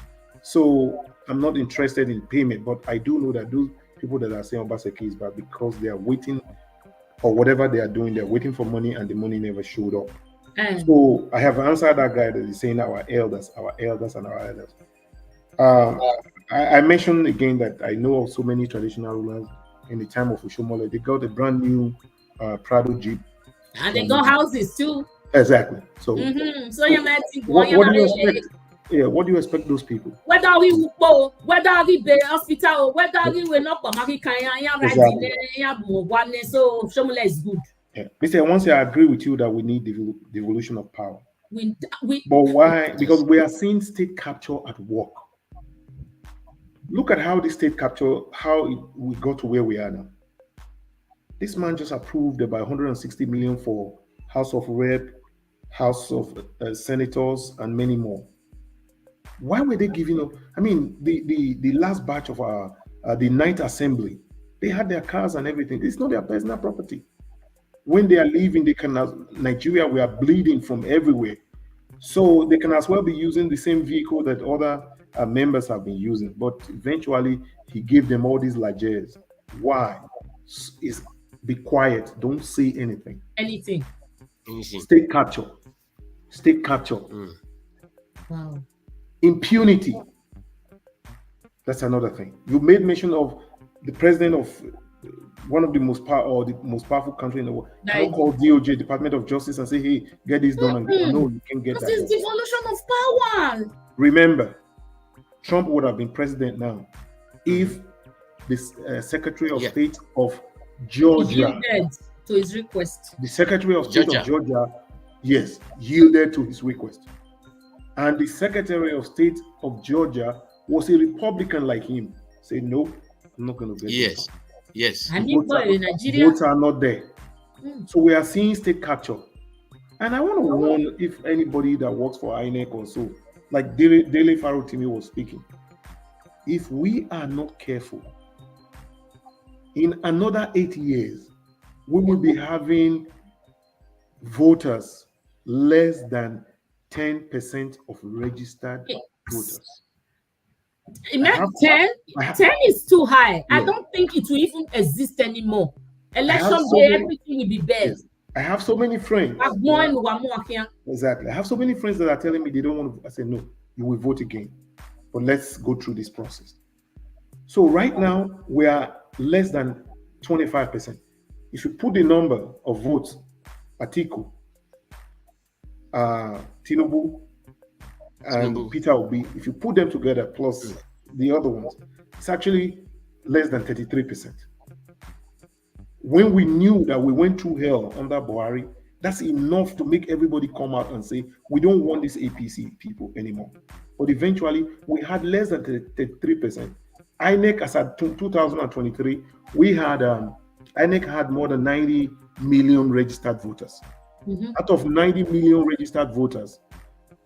So I'm not interested in payment. But I do know that those people that are saying Obaseki is bad because they are waiting, or whatever they are doing, they're waiting for money and the money never showed up. So I have answered that guy that is saying our elders, and our elders. I mentioned again that I know of so many traditional rulers in the time of Ushomole. They got a brand new Prado Jeep. And they got houses too. Exactly. So, so you might think, what do you expect? Yeah, what do you expect those people? Whether we will, whether we be hospital, whether we will not come, so Ushomole is good. Yeah. Mr. Once I agree with you that we need the devolution of power. But why? Because we are seeing state capture at work. Look at how the state capture, we got to where we are now. This man just approved about 160 million for House of Rep, House of Senators, and many more. Why were they giving up? I mean, the last batch of the Ninth Assembly, they had their cars and everything. It's not their personal property. When they are leaving, Nigeria, we are bleeding from everywhere. So they can as well be using the same vehicle that other members have been using. But eventually, he gave them all these largesse. Why? Be quiet. Don't say anything. Anything. State capture. State capture. Wow. Impunity. That's another thing. You made mention of the president of one of the most powerful country in the world. You don't call DOJ, Department of Justice, and say, hey, get this done. No, you can't get that. This is devolution of power. Remember, Trump would have been president now if the Secretary of State of Georgia yielded to his request. The Secretary of State of Georgia, yes, yielded to his request. And the Secretary of State of Georgia was a Republican like him. Say, no, I'm not going to get this. Yes. And Nigeria, votes are not there. So we are seeing state capture. And I want to warn if anybody that works for INEC or so, like Dele Farotimi was speaking, if we are not careful, in another 8 years, we will be having voters less than 10% of registered voters. 10 is too high. Yeah. I don't think it will even exist anymore. Election day, everything will be bad. Yes. I have so many friends. Exactly. I have so many friends that are telling me they don't want to. I say, no, you will vote again. But let's go through this process. So right now, we are less than 25%. If you put the number of votes, Atiku, Tinubu, and Peter Obi, if you put them together plus the other ones, it's actually less than 33%. When we knew that we went through hell under Buhari, that's enough to make everybody come out and say, we don't want these APC people anymore. But eventually, we had less than 33%. INEC, as at 2023, INEC had more than 90 million registered voters. Out of 90 million registered voters,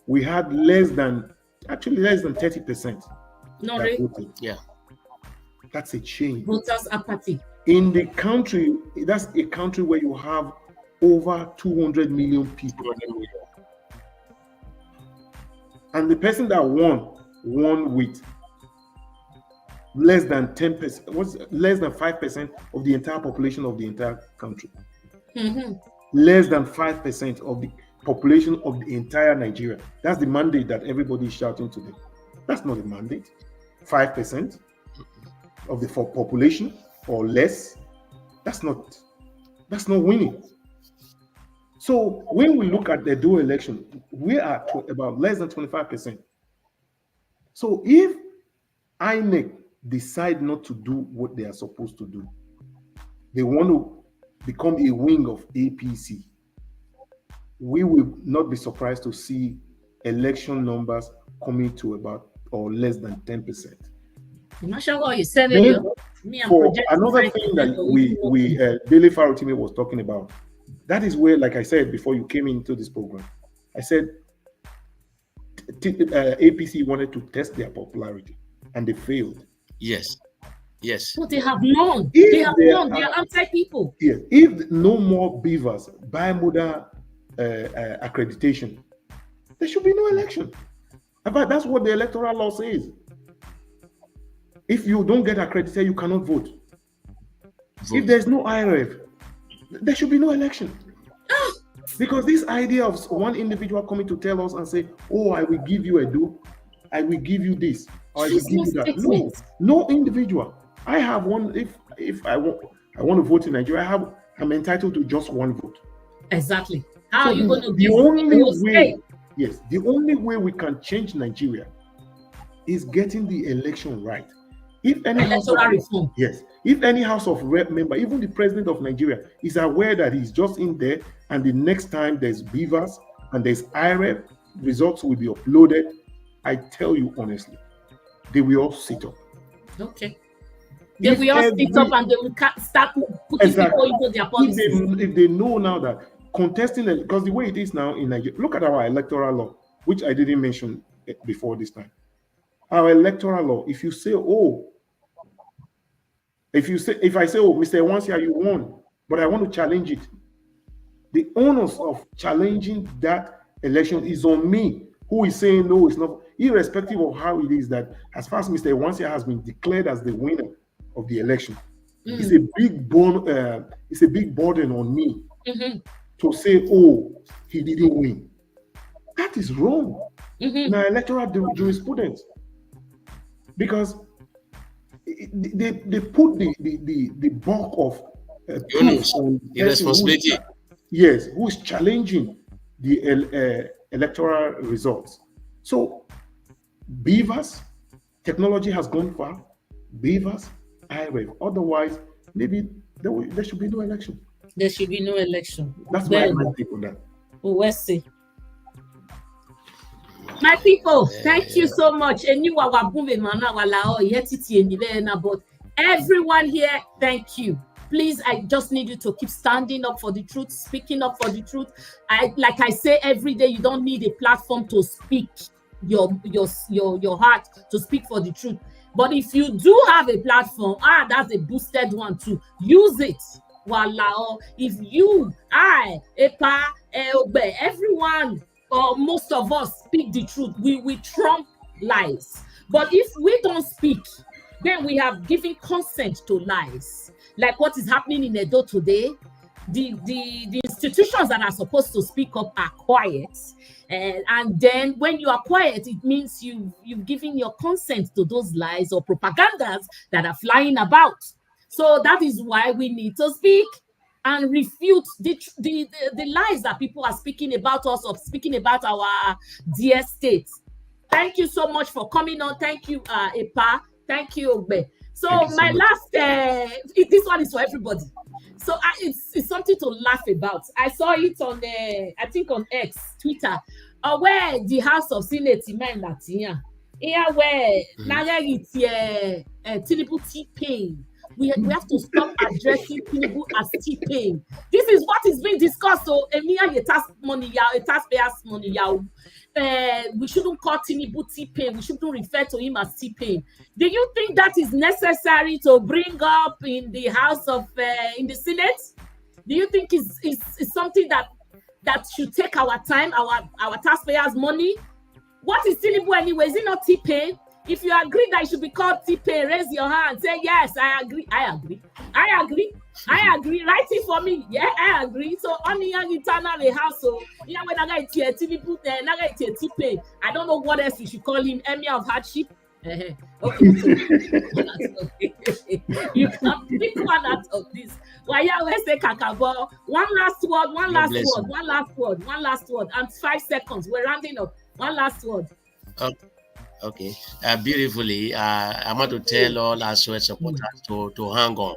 we had less than 30%. No, really? Yeah. That's a change. Voters apathy. In the country, that's a country where you have over 200 million people. And the person that won with less than 10%, what's less than 5% of the entire population of the entire country. Less than 5% of the population of the entire Nigeria. That's the mandate that everybody is shouting today. That's not a mandate. 5% of the population or less. That's not winning. So when we look at the dual election, we are about less than 25%. So if INEC decide not to do what they are supposed to do, they want to become a wing of APC, we will not be surprised to see election numbers coming to about or less than 10%. I'm not sure what you said. For another thing that we Daily Farotimi was talking about, that is where, like I said before you came into this program, I said APC wanted to test their popularity and they failed. Yes. But they have known. They are anti-people. Yes. If no more beavers bimodal accreditation, there should be no election. But that's what the electoral law says. If you don't get accredited, you cannot vote. If there's no IRF, there should be no election. Because this idea of one individual coming to tell us and say, oh, I will give you a do, I will give you this, or I will give you that. No individual. I have one. If I want to vote in Nigeria, I'm entitled to just one vote. Exactly. How are you going to the only way? Yes, the only way we can change Nigeria is getting the election right. If any electoral reform. Yes, if any House of Rep member, even the president of Nigeria, is aware that he's just in there, and the next time there's beavers and there's IRF, results will be uploaded. I tell you honestly, they will all sit up. Okay. They will all sit up and they will start putting people into their policies. If they know now that contesting, because the way it is now in Nigeria, look at our electoral law, which I didn't mention before this time. Our electoral law, if I say, oh, Mr. Wansia, you won, but I want to challenge it, the onus of challenging that election is on me, who is saying no, it's not, irrespective of how it is that as far as Mr. Wansia has been declared as the winner of the election, it's a big burden on me to say, oh, he didn't win. That is wrong in our electoral jurisprudence, because they put the bulk of proof on the responsibility. Who's challenging the electoral results. So beavers, technology has gone far. Beavers, IRF. Otherwise, maybe there should be no election. There should be no election. That's my take on that. We'll see. My people, thank you so much. But everyone here, thank you. Please, I just need you to keep standing up for the truth, speaking up for the truth. Like I say every day, you don't need a platform to speak your heart, to speak for the truth. But if you do have a platform, that's a boosted one too. Use it. Walao. If you, Epa, Elbe, everyone, or most of us speak the truth, we trump lies. But if we don't speak, then we have given consent to lies. Like what is happening in Edo today, the institutions that are supposed to speak up are quiet. And then when you are quiet, it means you've given your consent to those lies or propagandas that are flying about. So that is why we need to speak and refute the lies that people are speaking about us, or speaking about our dear state. Thank you so much for coming on. Thank you, Epa. Thank you, Ogbe. So my last, this one is for everybody. So it's something to laugh about. I saw it on I think on X, Twitter, where the House of Senate in Latina, where Tinubu T-Pain. We have to stop addressing Tinubu as T-Pain. This is what is being discussed. So, taxpayers' money. We shouldn't call Tinubu T-Pain. We shouldn't refer to him as T-Pain. Do you think that is necessary to bring up in the House of, in the Senate? Do you think it's something that should take our time, our taxpayers' money? What is Tinubu anyway? Is it not T-Pain? If you agree that it should be called T-Pain, raise your hand. Say, yes, I agree. I agree. I agree. I agree. Write it for me. Yeah, I agree. So, on the young internal household, yeah, when I got Tinubu, then I got T-Pain. I don't know what else we should call him. Emir of hardship. Okay. You can pick one out of this. Why you always say Kakabo? One last word. And 5 seconds. We're rounding up. One last word. Okay. Beautifully. I want to tell all our supporters to hang on.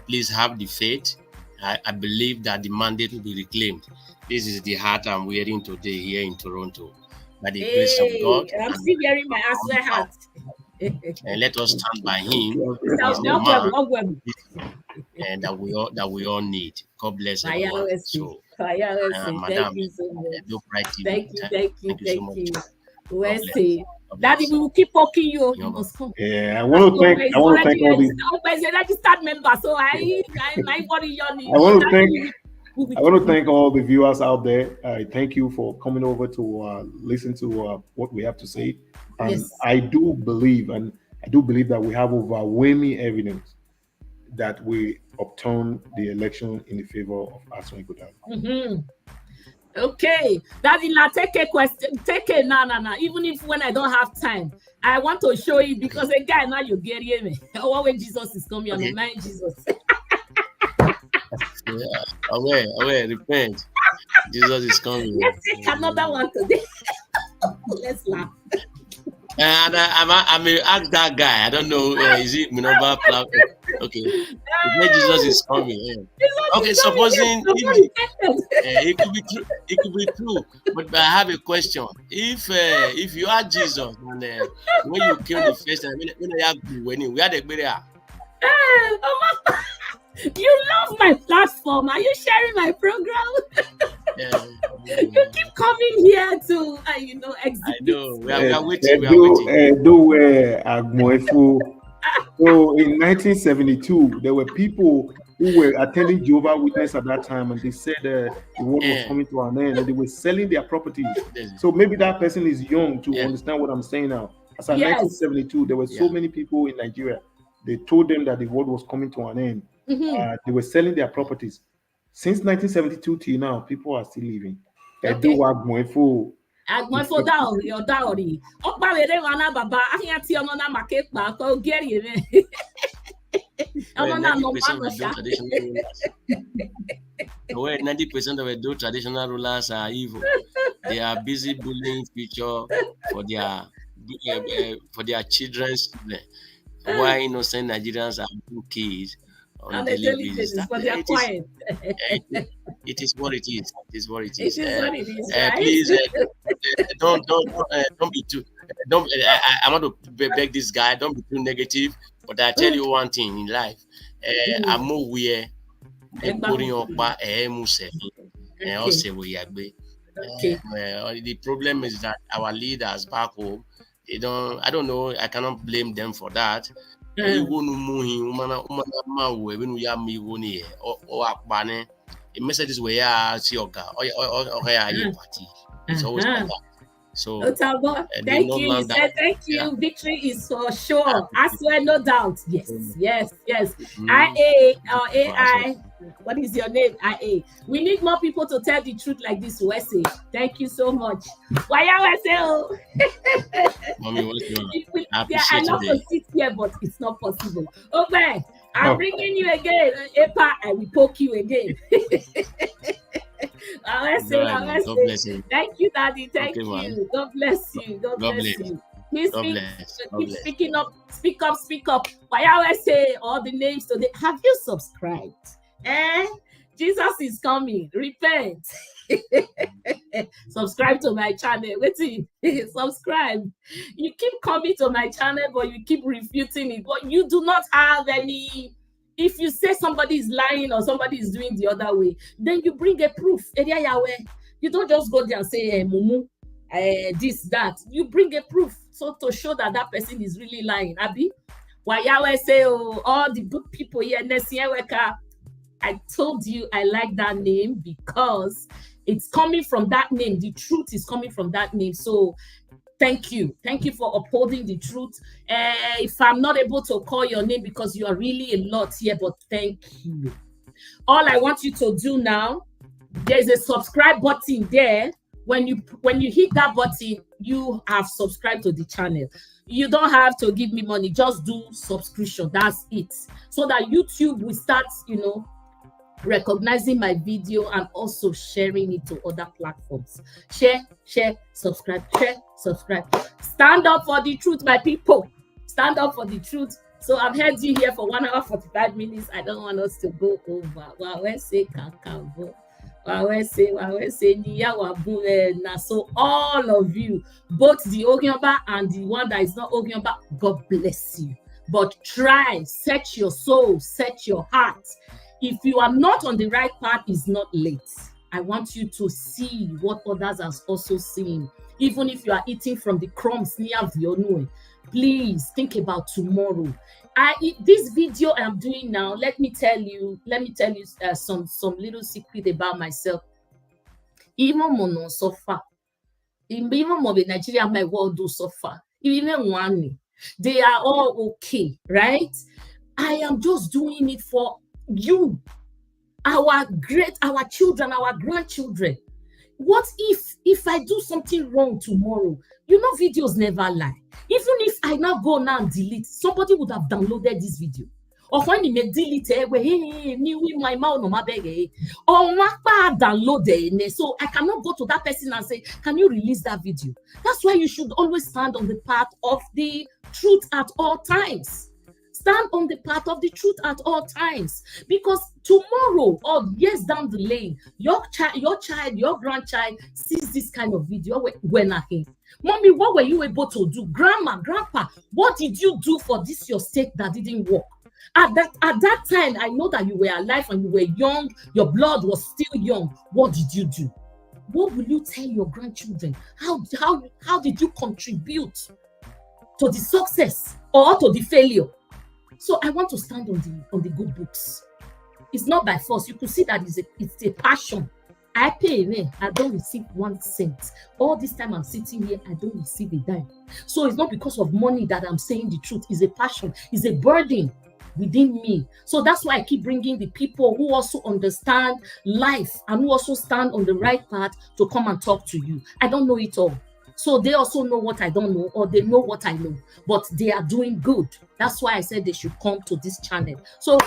Please have the faith. I believe that the mandate will be reclaimed. This is the heart I'm wearing today here in Toronto. By the grace of God. I'm still wearing my Aswe hat. And let us stand by him. And that we all need. God bless everyone. So, Madam, thank you so much. Thank you. Daddy, we will keep poking you. You must come. Yeah, I want to thank all the. As a registered member, so I worry your name. I want to thank all the viewers out there. I thank you for coming over to listen to what we have to say. And yes. I do believe that we have overwhelming evidence that we upturn the election in the favor of Aswan Godal. Okay, Daddy, now take a question. No. Even if when I don't have time, I want to show you because again now you get me. Oh, when Jesus is coming, I'm mind Jesus. Yeah, aware, repent. Jesus is coming. Let's take another one today. Let's laugh. And I may ask that guy. I don't know. Is it Minoba? Okay. Jesus is coming. Yeah. Okay, supposing it could be true. It could be true. But I have a question. If you are Jesus and when you came the first time, when we had a burial. You love my platform. Are you sharing my program? You keep coming here to, exhibit. I know. We are waiting. So in 1972, there were people who were attending Jehovah's Witness at that time, and they said the world was coming to an end, and they were selling their properties. So maybe that person is young to understand what I'm saying now. As in 1972, there were so many people in Nigeria. They told them that the world was coming to an end. They were selling their properties. Since 1972 till now, people are still living. Agmoifo dowry. Okpa were wana baba ahia ti ono na market pa ko geri me. Ono na no Where 90% of those traditional rulers are evil. They are busy building future for their children's children. Why innocent Nigerians are two kids on the daily basis? It is what it is. It is what it is. Please don't be too. I want to beg this guy. Don't be too negative. But I tell you one thing in life. I'm aware. The problem is that our leaders back home, I don't know. I cannot blame them for that. The messages were it's always like that. So thank you. You said thank you. Yeah. Victory is for sure. I swear, no doubt. Yes. IA. What is your name? IA. We need more people to tell the truth like this. Wesley. Thank you so much. Why Mommy, I love to sit here, but it's not possible. Okay, I'm bringing you again. Epa, I will poke you again. God bless you. Thank you, Daddy. Thank you. God bless you. God bless you. Please keep speaking up. Speak up. Why I always say all the names today. Have you subscribed? Jesus is coming. Repent. Subscribe to my channel. Subscribe. You keep coming to my channel, but you keep refuting it. But you do not have any. If you say somebody is lying or somebody is doing the other way, then you bring a proof. You don't just go there and say, Mumu, this, that. You bring a proof so to show that that person is really lying. Abi, why Yahweh say, all the good people here, I told you I like that name because it's coming from that name. The truth is coming from that name. So thank you for upholding the truth. If I'm not able to call your name because you are really a lot here, but thank you. All I want you to do now, there's a subscribe button there. When you hit that button, you have subscribed to the channel. You don't have to give me money, just do subscription. That's it. So that YouTube will start, recognizing my video and also sharing it to other platforms. Share, subscribe, stand up for the truth, my people. Stand up for the truth. So I've had you here for 1 hour 45 minutes. I don't want us to go over. So all of you, both the Ogyoba and the one that is not Ogyoba, God bless you. But try, set your soul, set your heart. If you are not on the right path, it's not late. I want you to see what others are also seeing. Even if you are eating from the crumbs near Vionue, please think about tomorrow. This video I'm doing now, let me tell you some little secret about myself. Even mono so far, even more Nigeria, my world do so far. Even one, they are all okay, right? I am just doing it for you, our children, our grandchildren. What if I do something wrong tomorrow? Videos never lie. Even if I now go now and delete, somebody would have downloaded this video. Or when you may delete it, my mouth no beg. Or download it. So I cannot go to that person and say, can you release that video? That's why you should always stand on the path of the truth at all times. Stand on the path of the truth at all times, because tomorrow or years down the lane, your child, your grandchild sees this kind of video. When I hear, Mommy, what were you able to do? Grandma, Grandpa, what did you do for this your state that didn't work? At that time, I know that you were alive and you were young. Your blood was still young. What did you do? What will you tell your grandchildren? How did you contribute to the success or to the failure? So I want to stand on the good books. It's not by force. You could see that it's a passion. I pay rent. I don't receive 1 cent. All this time I'm sitting here, I don't receive a dime. So it's not because of money that I'm saying the truth. It's a passion. It's a burden within me. So that's why I keep bringing the people who also understand life and who also stand on the right path to come and talk to you. I don't know it all. So they also know what I don't know, or they know what I know, but they are doing good. That's why I said they should come to this channel. So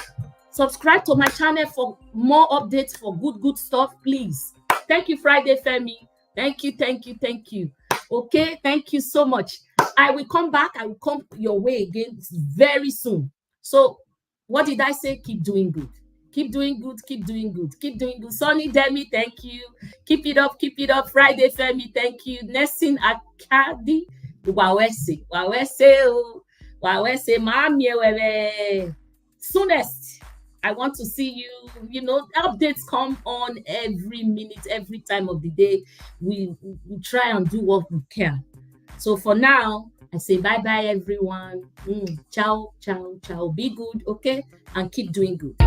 subscribe to my channel for more updates, for good stuff, please. Thank you, Friday Femi. Thank you. Okay, thank you so much. I will come back. I will come your way again very soon. So what did I say? Keep doing good. Keep doing good. Sonny Demi, thank you. Keep it up. Friday Femi, thank you. Nessin Akadi, Wawese, Mami, soonest. I want to see you. Updates come on every minute, every time of the day. We try and do what we can. So for now, I say bye-bye, everyone. Ciao. Be good, okay? And keep doing good.